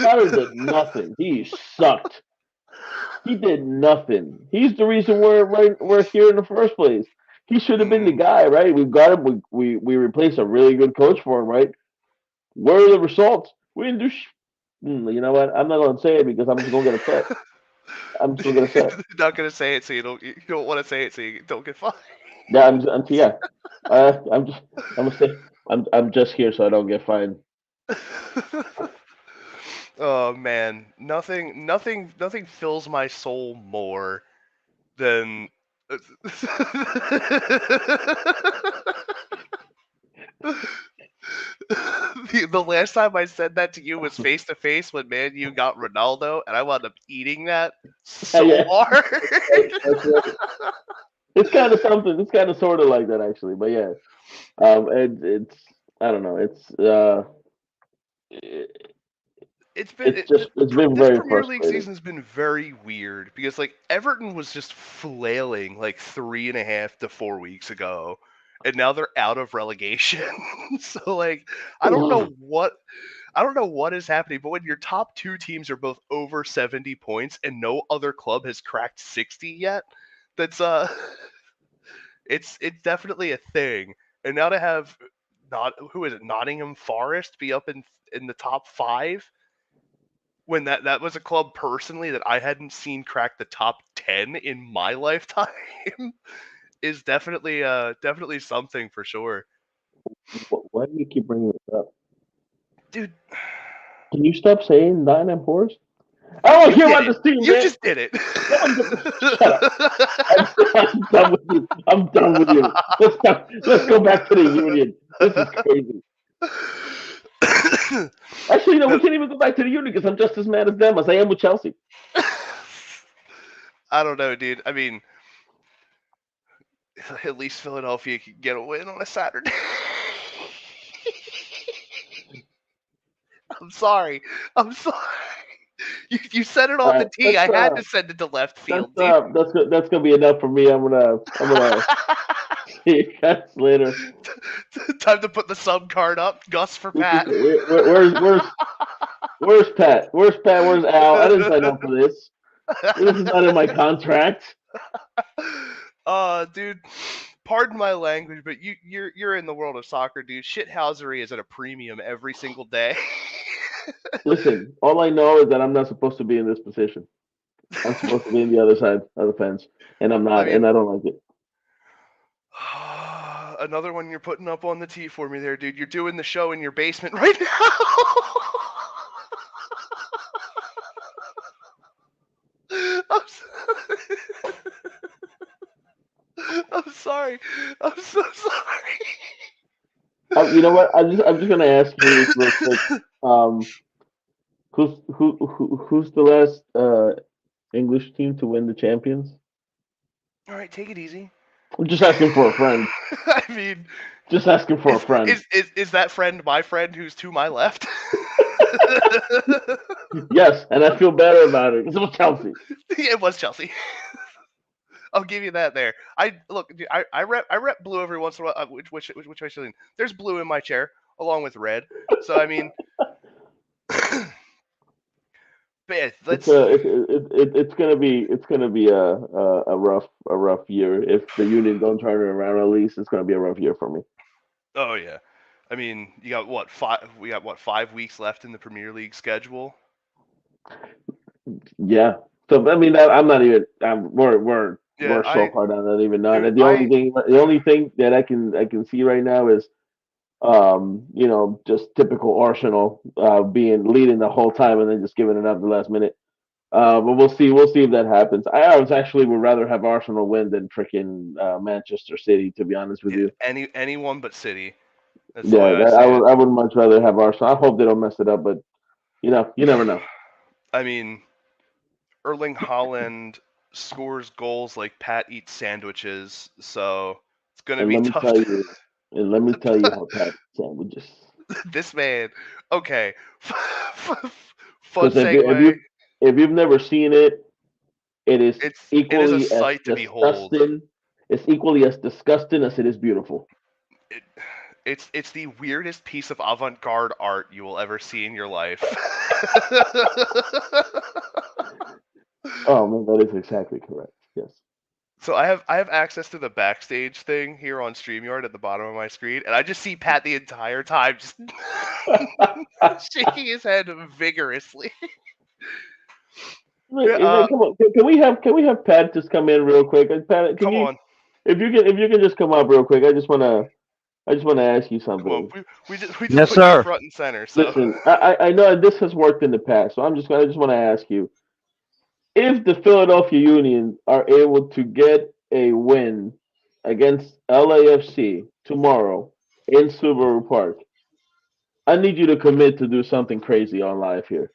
Potter did nothing. He sucked. He did nothing. He's the reason we're here in the first place. He should have been the Mm, guy, right? We've got him. We replaced a really good coach for him, right? Where are the results? We didn't do. You know what? I'm not gonna say it because I'm just gonna get upset. I'm just gonna get upset. Not gonna say it so you don't want to say it so you don't get fined. Yeah, yeah. I'm just. I'm gonna say. I'm just here so I don't get fined. Oh man, nothing fills my soul more than the last time I said that to you was face to face when Man U got Ronaldo, and I wound up eating that Yeah, so yeah. hard. That's right. It's kind of something. It's kind of sort of like that actually, but yeah. It's I don't know. It, it's just it's been This very Premier League frustrating. season has been very weird because like Everton was just flailing like 3.5 to 4 weeks ago, and now they're out of relegation. So like I don't know what I don't know what is happening, but when your top two teams are both over 70 points and no other club has cracked 60 yet, that's it's definitely a thing. And now to have not who is it Nottingham Forest be up in the top 5 when that was a club personally that I hadn't seen crack the top 10 in my lifetime is definitely definitely something for sure. Why do you keep bringing this up? Dude, Can you stop saying nine and fours? I don't you care did about it. this team, You man. just did it. No one shut up. I'm done with you. I'm done with you. Let's go back to the union. This is crazy. Actually, no, we No, can't even go back to the union because I'm just as mad as them as I am with Chelsea. I don't know, dude. I mean, at least Philadelphia could get a win on a Saturday. I'm sorry. I'm sorry. You said it All on the right, tee. I had to send it to left that's field, dude. that's gonna be enough for me. I'm gonna see you guys later. Time to put the sub card up. Gus for Pat. Where's Pat? Where's Pat? Where's Al? I didn't sign up for this. This is not in my contract. Dude, pardon my language, but you're in the world of soccer, dude. Shithousery is at a premium every single day. Listen, all I know is that I'm not supposed to be in this position. I'm supposed to be on the other side of the fence, and I'm I not, mean, and I don't like it. another one you're putting up on the tee for me there, dude. You're doing the show in your basement right now. I'm, I'm sorry. I'm so sorry. You know what? I'm just gonna ask you this real quick. Um, who's the last English team to win the champions? All right, take it easy. I'm just asking for a friend. I mean, Just asking for a is friend. is that friend my friend who's to my left? Yes, and I feel better about it because it was Chelsea. It was Chelsea. I'll give you that there. I look, dude, I rep blue every once in a while. Which I should. There's blue in my chair along with red. So I mean, but yeah, It's let's. gonna be a rough year if the Union don't turn it around. At least it's gonna be a rough year for me. Oh yeah, I mean, you got what five? We got what 5 weeks left in the Premier League schedule. Yeah. So I mean, I'm not even. We're Yeah, we're so far down. I don't even know. dude, And the only thing that I can see right now is just typical Arsenal being leading the whole time and then just giving it up the last minute. But we'll see. We'll see if that happens. I was actually would rather have Arsenal win than freaking Manchester City, to be honest with yeah, you. anyone but City. That's the way Yeah, I see it. I would much rather have Arsenal. I hope they don't mess it up, but you never know. I mean, Erling Haaland scores goals like Pat eats sandwiches, so it's gonna And be let me tough. tell you, and let me tell you how Pat sandwiches. This man, okay, fun Because segue. if you've never seen it, it is It is a equally as sight to behold. disgusting. It's equally as disgusting as it is beautiful. It, it's the weirdest piece of avant-garde art you will ever see in your life. Oh man, that is exactly correct. Yes. So I have access to the backstage thing here on StreamYard at the bottom of my screen, and I just see Pat the entire time just shaking his head vigorously. Look, Yeah, come on, can we have Pat just come in real quick? Pat, can come you on, if you can just come up real quick? I just wanna ask you come on. something. We just Yes, put you sir. front and center. So Listen, I know this has worked in the past, so I just want to ask you if the Philadelphia Union are able to get a win against LAFC tomorrow in Subaru Park, I need you to commit to do something crazy on live here.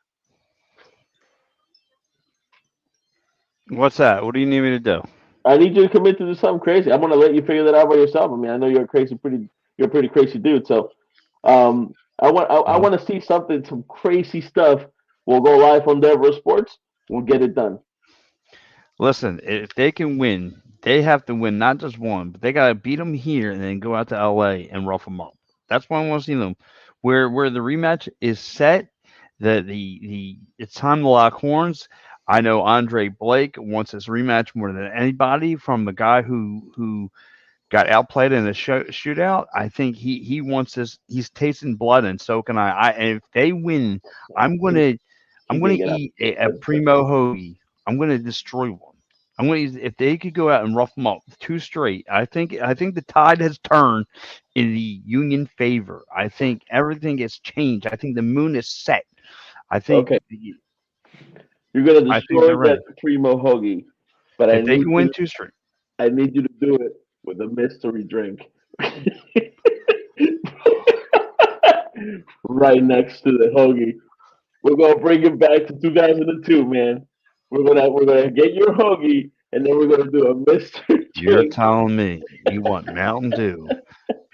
What's that? What do you need me to do? I need you to commit to do something crazy. I'm gonna let you figure that out by yourself. I mean, I know you're a pretty crazy dude. So, I want to see some crazy stuff. We'll go live on Denver Sports. We'll get it done. Listen, if they can win, they have to win not just one, but they got to beat them here and then go out to LA and rough them up. That's why I want to see them. Where the rematch is set, the it's time to lock horns. I know Andre Blake wants this rematch more than anybody from the guy who got outplayed in a shootout. I think he wants this. He's tasting blood, and so can I. And if they win, I'm He, gonna I'm he gonna can't get out. eat a primo hoagie. I'm gonna destroy one. I'm going to if they could go out and rough them up two straight. I think the tide has turned in the Union favor. I think everything has changed. I think the moon is set. I think Okay, you're gonna I think destroy they're that ready. primo hoagie, but If they can win two straight, I need you to do it with a mystery drink. Right next to the hoagie. We're gonna bring it back to 2002, man. We're gonna get your hoagie, and then we're gonna do a mystery you're drink. telling me you want Mountain Dew,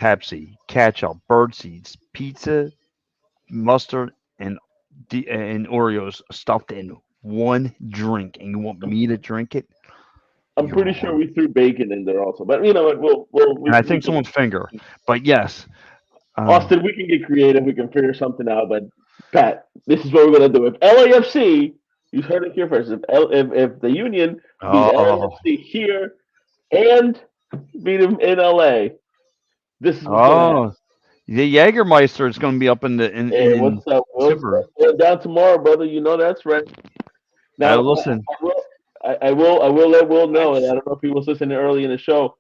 Pepsi, ketchup, bird seeds, pizza, mustard, and and Oreos stuffed in one drink, and you want me to drink it? I'm You're pretty sure wrong. we threw bacon in there also, but you know what? And I We think can someone's finger. But yes, um, Austin, we can get creative. We can figure something out. But Pat, this is what we're gonna do. If LAFC, you heard it here first. If the Union beat oh, LAFC here and beat them in LA, this is what's gonna happen. oh, the Jägermeister is going to be up in the Hey, in what's up, Will? super. Going down tomorrow, brother. You know that's right. Now, Listen, I will let Will know, and I Nice. don't know if he was listening early in the show.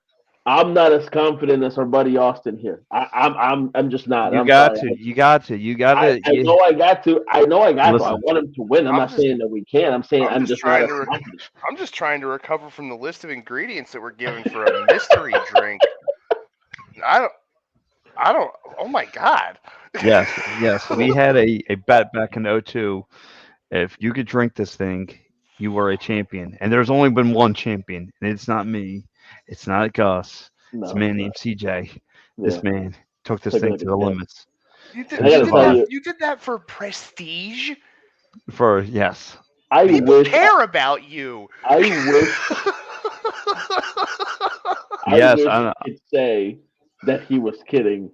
I'm not as confident as our buddy Austin here. I'm just not. you I'm got sorry. to, you got to, you got to. I know I got to. I know I got to. I Listen, want him to win. I'm I'm not just saying that we can. I'm saying I'm I'm just just not trying as to confident. I'm just trying to recover from the list of ingredients that we're given for a mystery drink. I don't I don't oh my god. yes, yes, we had a bet back in '02. If you could drink this thing, you were a champion. And there's only been one champion, and it's not me. It's not Gus. It's a No, man it's not. named CJ. Yeah, This man took this took it thing like to a the champ. limits I to got to tell survive. you, You did that for prestige? For yes, I People wish, care about you. I wish, I yes, wish I, I could say that he was kidding,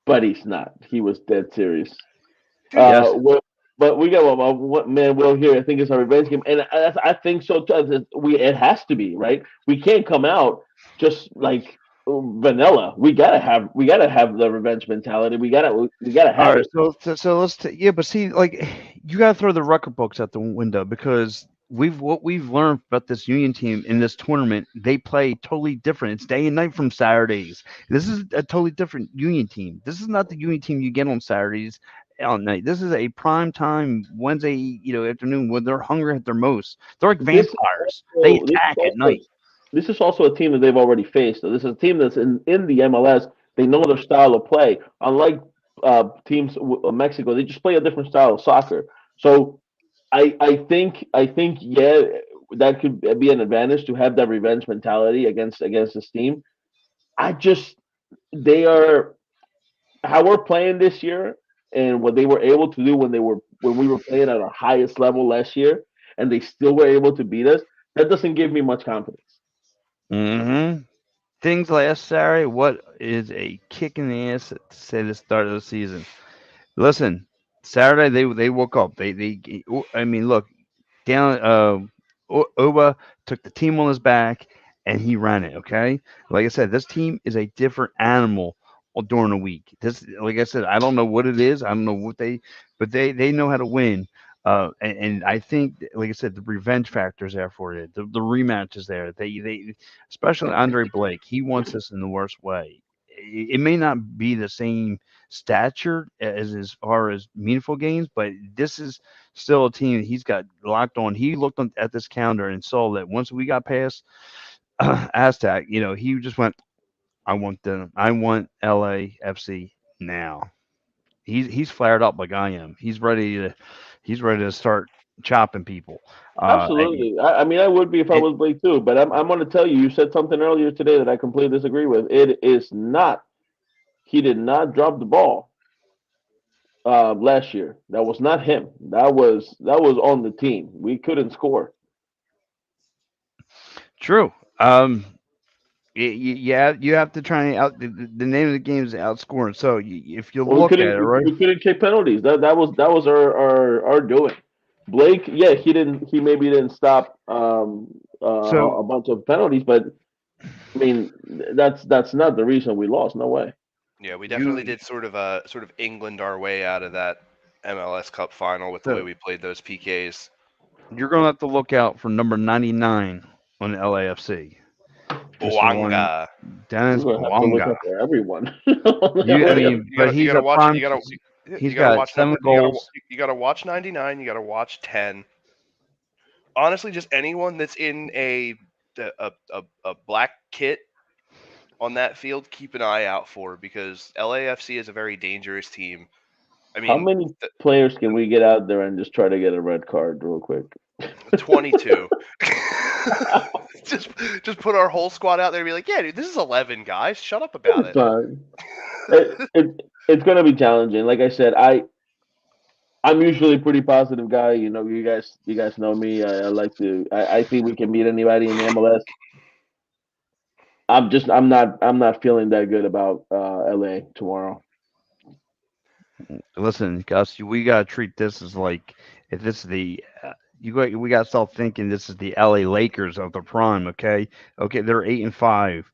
but he's not. He was dead serious. Dude, yes. Well, but we got one man. Will here. I think it's a revenge game, and I think so too. It has to be right. We can't come out just like vanilla. We gotta have the revenge mentality. We gotta All have right, it. so let's yeah, but see, like you got to throw the record books out the window because what we've learned about this Union team in this tournament, they play totally different. It's day and night from Saturdays. This is a totally different Union team. This is not the Union team you get on Saturdays on night. This is a prime time Wednesday, afternoon when they're hungry at their most. They're like This is vampires. They also this is attack at also night. this is also a team that they've already faced. So this is a team that's in the MLS. They know their style of play. Unlike teams Mexico, they just play a different style of soccer. So I think yeah, that could be an advantage to have that revenge mentality against this team. I just they are how we're playing this year and what they were able to do when we were playing at our highest level last year, and they still were able to beat us. That doesn't give me much confidence. Mm-hmm. Things last Saturday. What is a kick in the ass to say the start of the season? Listen, Saturday they woke up. I mean, look, down Oba took the team on his back and he ran it. Okay, like I said, this team is a different animal during the week. This, like I said, I don't know what it is. I don't know what but they know how to win. And I think, like I said, the revenge factor is there for it. The rematch is there. They especially Andre Blake. He wants this in the worst way. It may not be the same stature as far as meaningful games, but this is still a team he's got locked on. He looked at this calendar and saw that once we got past Aztec, he just went, I want them. I want LAFC now. He's flared up like I am. He's ready to start chopping people. And Absolutely. I mean, I would be if I it, was Blake too. But I'm going to tell you. You said something earlier today that I completely disagree with. It is not. He did not drop the ball last year. That was not him. That was on the team. We couldn't score. true. You have to try and the name of the game is outscoring. So if you Well, we look at couldn't it, we, right? we couldn't take penalties. That was our doing. Blake, yeah, he maybe didn't stop So a bunch of penalties, but I mean that's not the reason we lost. No way. yeah, we definitely you did sort of England our way out of that MLS Cup final with the way so we played those PKs. you're gonna have to look out for number 99 on the LAFC. Mr. One Boanga. We're Dennis gonna have to look Bouanga. up for everyone. I You, mean, you but gotta you he's gotta a watch prime. you gotta He's you gotta got watch seven number goals. you gotta watch 99. You gotta watch 10. Honestly, just anyone that's in a black kit on that field, keep an eye out for because LAFC is a very dangerous team. I How mean, many players can we get out there and just try to get a red card real quick? 22. just just put our whole squad out there and be like, yeah, dude, this is 11 guys. Shut up about It's it. fine. It's gonna be challenging. Like I said, I'm usually a pretty positive guy. You guys know me. I like to. I think we can beat anybody in the MLS. I'm not feeling that good about LA tomorrow. Listen, Gus, we gotta treat this as like if this is the we gotta start thinking this is the LA Lakers of the prime. Okay, they're 8-5.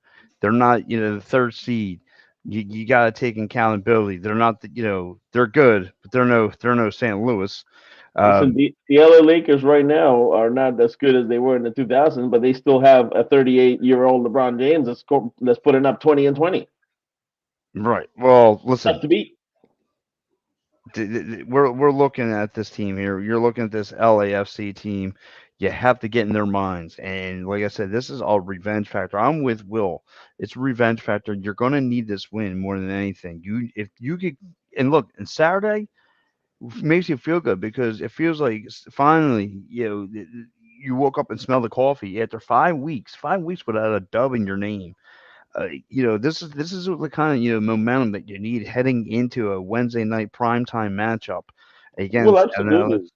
They're not the third seed. You gotta take accountability. They're not they're good, but they're no St. Louis. Listen, Um, the LA Lakers right now are not as good as they were in the 2000s, but they still have a 38-year-old LeBron James that's putting up 20 and 20. right. Well, Tough listen, to beat. we're looking at this team here. You're looking at this LAFC team. You have to get in their minds, and like I said, this is all revenge factor. I'm with Will. It's revenge factor. You're going to need this win more than anything. If you could, and look, and Saturday makes you feel good because it feels like finally, you woke up and smelled the coffee after 5 weeks. 5 weeks without a dub in your name. This is the kind of momentum that you need heading into a Wednesday night primetime matchup Well, against an LF, absolutely,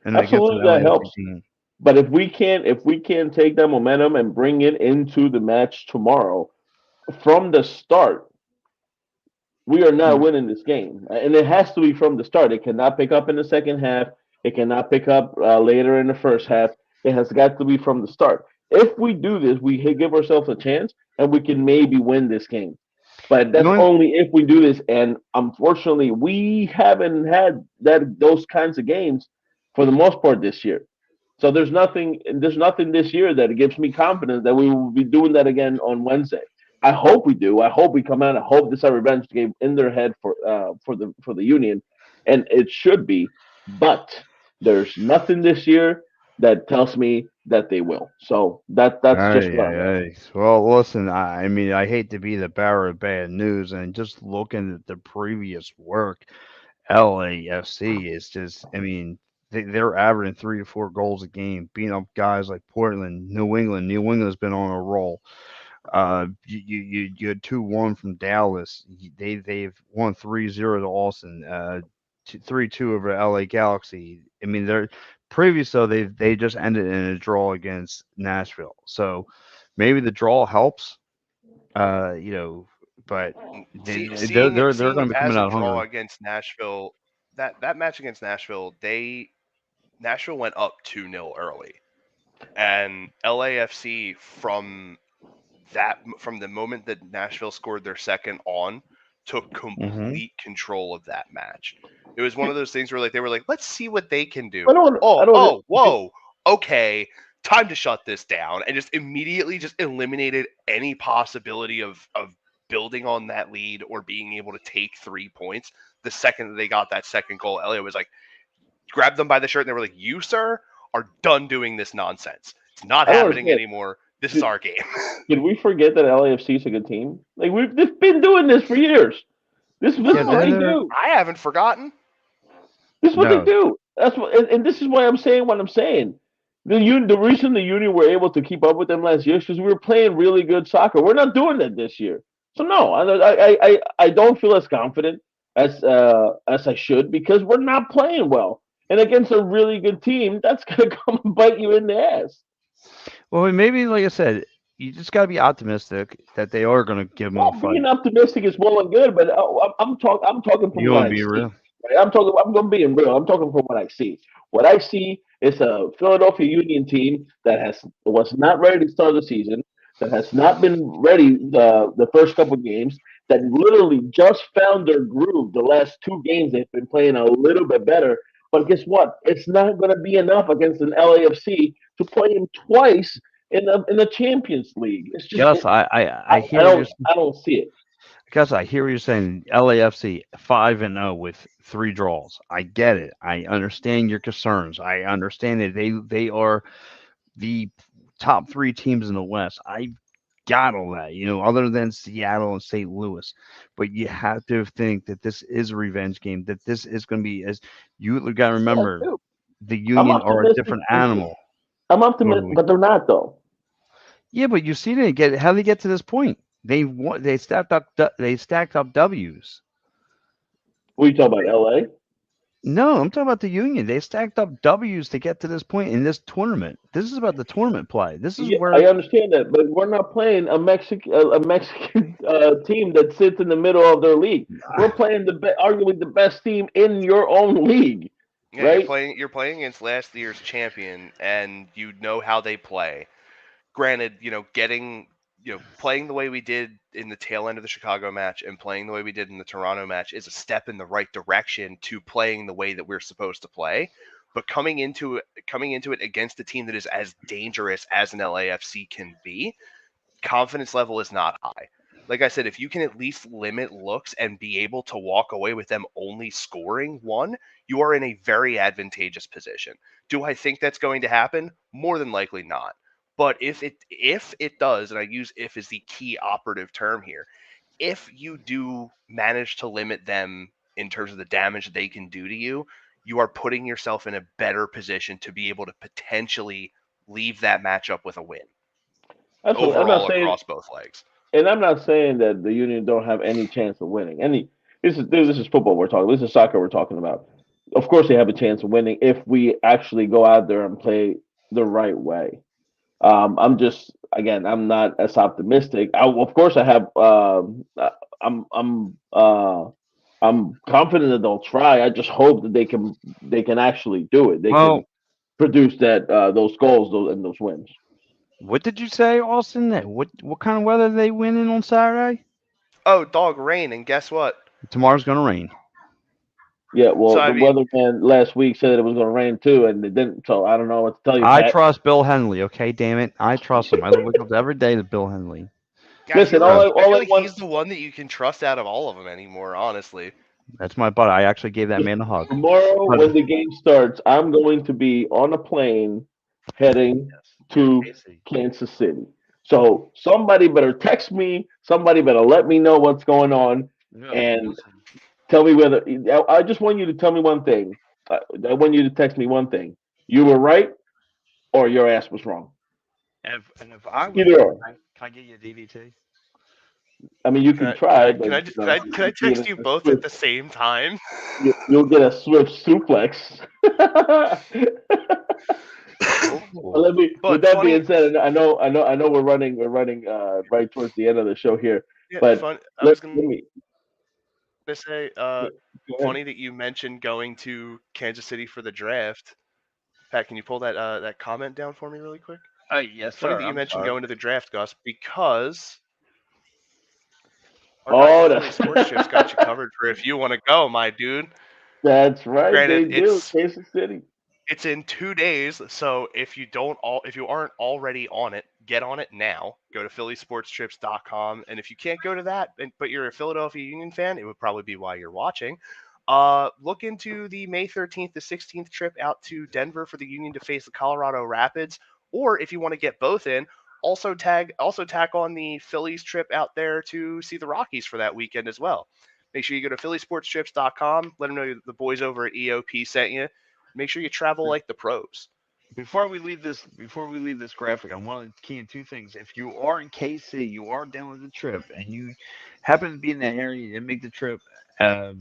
and against an absolutely that LAFC helps. team. But if we can't take that momentum and bring it into the match tomorrow from the start, we are not Mm. winning this game, and it has to be from the start. It cannot pick up in the second half. It cannot pick up later in the first half. It has got to be from the start. If we do this, we give ourselves a chance, and we can maybe win this game. But The that's only only if we do this. And unfortunately, we haven't had those kinds of games for the most part this year. So there's nothing this year that gives me confidence that we will be doing that again on Wednesday. I hope we do. I hope we come out. I hope this is a revenge game in their head for the Union, and it should be. But there's nothing this year that tells me that they will. So that's just Ay, where I'm at. ay, ay. Well, listen, I mean, I hate to be the bearer of bad news, and just looking at the previous work, LAFC is just, I mean, they're averaging 3 to 4 goals a game, beating up guys like Portland, New England. New England's been on a roll. You had 2-1 from Dallas. They've won 3-0 to Austin. 3-2 over LA Galaxy. I mean, they're previous though they just ended in a draw against Nashville. So maybe the draw helps. But they're Seeing going to be coming as a out draw hungry. against Nashville, that match against Nashville, Nashville went up 2-0 early, and LAFC from the moment that Nashville scored their second on, took Hmm. complete control of that match. It was one of those things where they were like, let's see what they can I do. don't. I Oh, don't. oh, whoa, okay, time to shut this down, and just immediately just eliminated any possibility of building on that lead or being able to take 3 points. The second that they got that second goal, Elliot was like, grabbed them by the shirt, and they were like, "You, sir, are done doing this nonsense. It's not I don't happening understand. anymore. This is Did, our game." did we forget that LAFC is a good team? Like we've been doing this for years. This Yeah, is what they No, do. I haven't forgotten. This is what they no, do. That's what, and this is why I'm saying what I'm saying. The reason the Union were able to keep up with them last year is because we were playing really good soccer. We're not doing that this year. So no, I don't feel as confident as I should because we're not playing well. And against a really good team, that's gonna come and bite you in the ass. well, maybe like I said, you just got to be optimistic that they are going to give them a Well, being fight. optimistic is well and good, but I'm talking from You what want to I be see. real? Right? I'm being real. I'm talking from what I see. What I see is a Philadelphia Union team that was not ready to start the season, that has not been ready the first couple games, that literally just found their groove. The last two games they've been playing a little bit better. But guess what? It's not going to be enough against an LAFC to play him twice in the Champions League. It's just Gus, I I hear you. don't I don't see it. Gus, I hear what you're saying. LAFC 5-0 with 3 draws. I get it. I understand your concerns. I understand that they are the top 3 teams in the West. I got all that, other than Seattle and St. Louis. But you have to think that this is a revenge game. That this is going to be as you got to Yeah, remember. too. The I'm Union are a optimistic. different animal. I'm Go optimistic, ahead. but they're not though. Yeah, but you see, they get how they get to this point. They won, they stacked up W's. What are you talking about, L.A.? No, I'm talking about the Union. They stacked up W's to get to this point in this tournament. This is about the tournament play. This is Yeah, where I understand that, but we're not playing a Mexican team that sits in the middle of their league. We're playing arguably the best team in your own league, Yeah, right? you're playing against last year's champion, and you know how they play. Granted, getting playing the way we did in the tail end of the Chicago match and playing the way we did in the Toronto match is a step in the right direction to playing the way that we're supposed to play. But coming into it against a team that is as dangerous as an LAFC can be, confidence level is not high. Like I said, if you can at least limit looks and be able to walk away with them only scoring one, you are in a very advantageous position. Do I think that's going to happen? More than likely not. But if it does, and I use if as the key operative term here, if you do manage to limit them in terms of the damage they can do to you, you are putting yourself in a better position to be able to potentially leave that matchup with a win Absolutely. overall across both legs. I'm not saying that the Union don't have any chance of winning. This is football we're talking. This is soccer we're talking about. Of course, they have a chance of winning if we actually go out there and play the right way. I'm just again, I'm not as optimistic. Of course, I have. I'm I'm uh, I'm confident that they'll try. I just hope that they can actually do it. They can well, produce those goals and those wins. what did you say, Austin? That what kind of weather they winning on Saturday? Oh, dog rain, and guess what? Tomorrow's gonna rain. Yeah, So well, I the mean, weatherman last week said it was going to rain too, and it didn't. So I don't know what to tell you, I Pat. trust Bill Henley. Okay, damn it, I trust him. I wake up every day to Bill Henley. I Listen, feel like So I all feel I like want he's the one that you can trust out of all of them anymore. Honestly, that's my butt. I actually gave that listen, man a hug. tomorrow But when the game starts, I'm going to be on a plane heading yes, you're in to KC. Kansas City. So somebody better text me. Somebody better let me know what's going on, No, and listen. tell me whether. I just want you to tell me one thing. I want you to text me one thing. You were right, or your ass was wrong. And if I was Either wrong, or. can I get you a DVT? I mean, you can can I can try, I but can I just can I you get text you a both at swift, the same time? you'll get a swift suplex. But Oh, with But that funny, being said, I know we're running right towards the end of the show here, yeah, but fun. I let was gonna let me say, go ahead. funny that you mentioned going to Kansas City for the draft. Pat, can you pull that comment down for me really quick? yes, Funny sir. that you I'm mentioned sorry. going to the draft, Gus, because our guys Oh, at Philly Sports Trips got you covered for if you want to go, my dude. that's right, Granted, they do. Kansas City. it's in 2 days, so if you aren't already on it, get on it now. Go to phillysportstrips.com, and if you can't go to that, but you're a Philadelphia Union fan, it would probably be why you're watching. Look into the May 13th to 16th trip out to Denver for the Union to face the Colorado Rapids, or if you want to get both in, also tack on the Phillies trip out there to see the Rockies for that weekend as well. Make sure you go to phillysportstrips.com. Let them know the boys over at EOP sent you. Make sure you travel like the pros. Before we leave this graphic, I want to key in 2 things. If you are in KC, you are down with the trip, and you happen to be in that area and make the trip,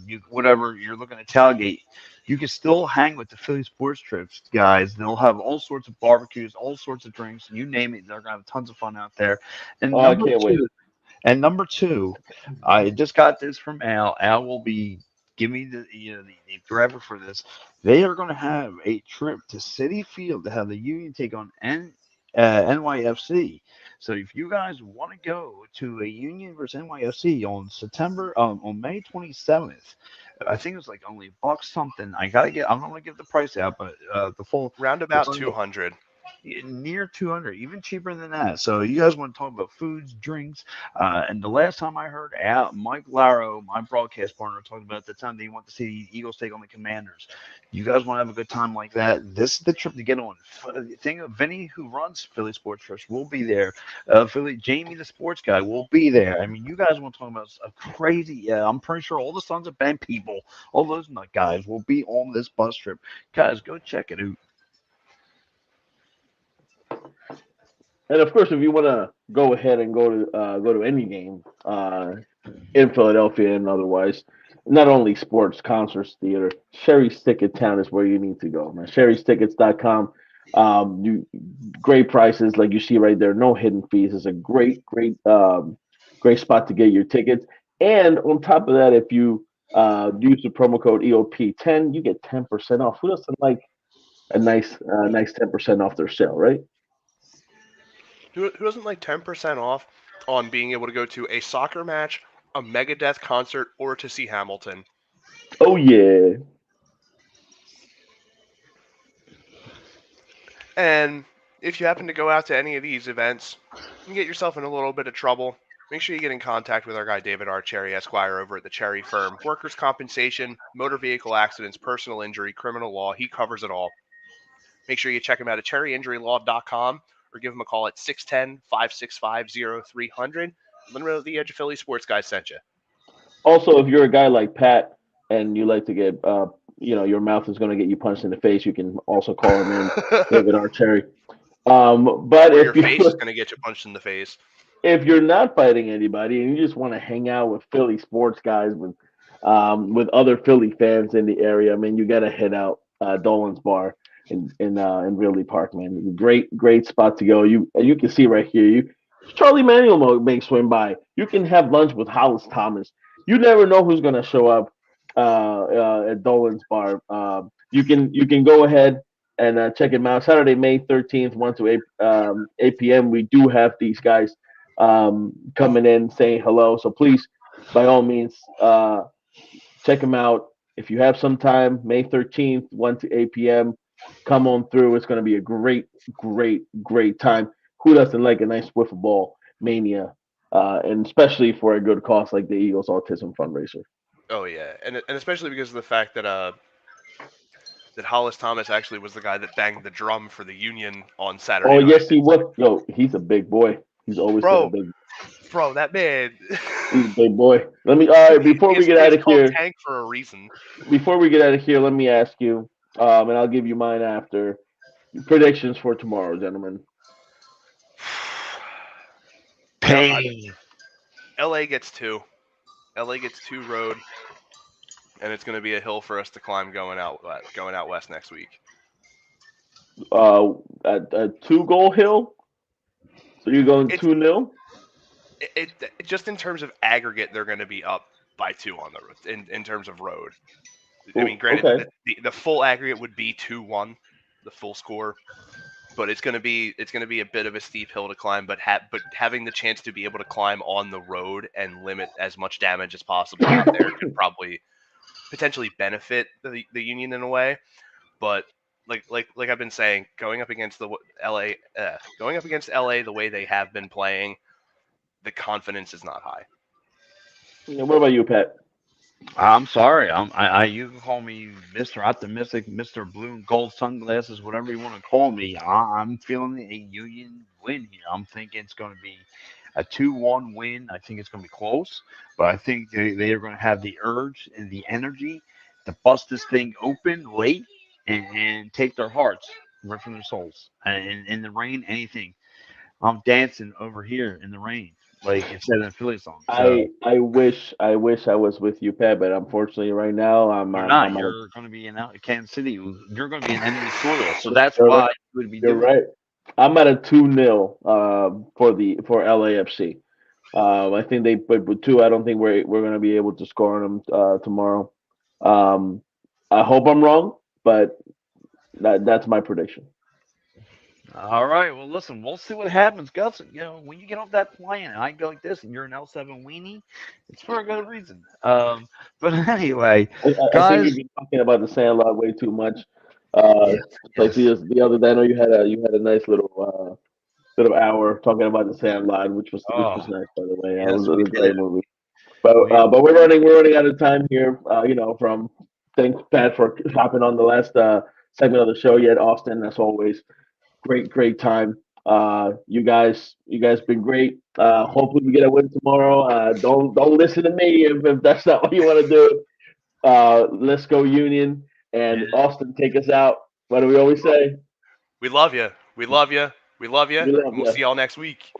you whatever you're looking at tailgate, you can still hang with the Philly Sports Trips guys. They'll have all sorts of barbecues, all sorts of drinks, you name it. They're gonna have tons of fun out there. And Oh, I number can't wait. two, and number two, I just got this from Al. Al will be give me the driver for this. They are going to have a trip to City Field to have the Union take on NYFC. So if you guys want to go to a Union versus NYFC on May 27th, I think it's like only buck something. I gotta get. I'm not gonna give the price out, but the full. Round It's about only 200. near 200, even cheaper than that. So you guys want to talk about foods, drinks, and the last time I heard Mike Laro, my broadcast partner, talking about the time they want to see the Eagles take on the Commanders. You guys want to have a good time like that? This is the trip to get on. Think of Vinny, who runs Philly Sports Trips, will be there. Jamie, the sports guy, will be there. I mean, you guys want to talk about a crazy? Yeah, I'm pretty sure all the Sons of Ben people, all those nut guys, will be on this bus trip. Guys, go check it out. And of course, if you want to go ahead and go to any game in Philadelphia and otherwise, not only sports, concerts, theater, Sherry's Ticket Town is where you need to go, man. Sherry'sTickets.com. You great prices, like you see right there. No hidden fees. It's a great spot to get your tickets. And on top of that, if you use the promo code EOP10, you get 10% off. Who doesn't like a nice 10% off their sale, right? Who doesn't like 10% off on being able to go to a soccer match, a Megadeth concert, or to see Hamilton? Oh yeah. And if you happen to go out to any of these events and get yourself in a little bit of trouble, make sure you get in contact with our guy David R. Cherry Esquire over at the Cherry Firm. Workers' compensation, motor vehicle accidents, personal injury, criminal law, he covers it all. Make sure you check him out at cherryinjurylaw.com or give him a call at 610-565-0300. Let him know the Edge of Philly Sports Guy sent you. Also, if you're a guy like Pat and you like to get, your mouth is going to get you punched in the face, you can also call him in, David Archerry. But Or your if you face is going to get you punched in the face. if you're not fighting anybody and you just want to hang out with Philly sports guys with other Philly fans in the area, I mean, you got to head out Dolan's Bar in Ridley Park, man. Great spot to go. You can see right here. Charlie Manuel may swing by. You can have lunch with Hollis Thomas. You never know who's going to show up at Dolan's Bar. You can go ahead and check him out. Saturday, May 13th, 1 to 8 p.m. We do have these guys coming in saying hello. So please, by all means, check them out. If you have some time, May 13th, 1 to 8 p.m., come on through. It's going to be a great time. Who doesn't like a nice wiffle ball mania? And especially for a good cause like the Eagles Autism Fundraiser. Oh yeah, and especially because of the fact that Hollis Thomas actually was the guy that banged the drum for the Union on Saturday Oh, night. yes, he was. Yo, he's a big boy. He's always been a Bro, big. that man. He's a big boy. Let me. All right, before we get out It's of called here, Tank for a reason. let me ask you, and I'll give you mine after. Predictions for tomorrow, gentlemen. Pain. LA gets two. LA gets two road, and it's going to be a hill for us to climb going out west next week. A 2 goal hill. So you're going It's 2-0. just in terms of aggregate, they're going to be up by two on the road in terms of road. I Ooh, mean, granted, okay. the full aggregate would be 2-1, the full score, but it's going to be a bit of a steep hill to climb. But having the chance to be able to climb on the road and limit as much damage as possible out there could probably potentially benefit the Union in a way. But like I've been saying, going up against LA the way they have been playing, the confidence is not high. Yeah, what about you, Pat? I'm sorry. You can call me Mr. Optimistic, Mr. Blue and Gold Sunglasses, whatever you want to call me. I'm feeling a Union win here. I'm thinking it's going to be a 2-1 win. I think it's going to be close, but I think they are going to have the urge and the energy to bust this thing open late and take their hearts right from their souls. And in the rain, anything. I'm dancing over here in the rain, like it said in the Philly song. So. I wish I was with you, Pat, but unfortunately, right now You're not. I'm at a. You're going to be in Kansas City. You're going to be in enemy soil. So that's You're right. why you would be You're doing it. right. I'm at a 2-0 for LAFC. I think they put with two. I don't think we're going to be able to score on them tomorrow. Um, I hope I'm wrong, but that's my prediction. All right. Well, listen, we'll see what happens, Gus. When you get off that plane and I go like this and you're an L7 weenie, it's for a good reason. But anyway, I think guys, we've been talking about the Sandlot way too much. Uh, Yes, like yes. the other day, I know you had a nice little hour talking about the Sandlot, which was Oh, nice, by the way. yes, It we was a did. great movie. We But we're running out of time here. From thanks Pat for hopping on the last segment of the show. Yet Austin, as always, great time. You guys been great. Hopefully we get a win tomorrow. Don't listen to me if that's not what you want to do. Let's go Union and yeah. Austin, take us out. What do we always say? We love you. We love you. We love you. We And love we'll you. see y'all next week.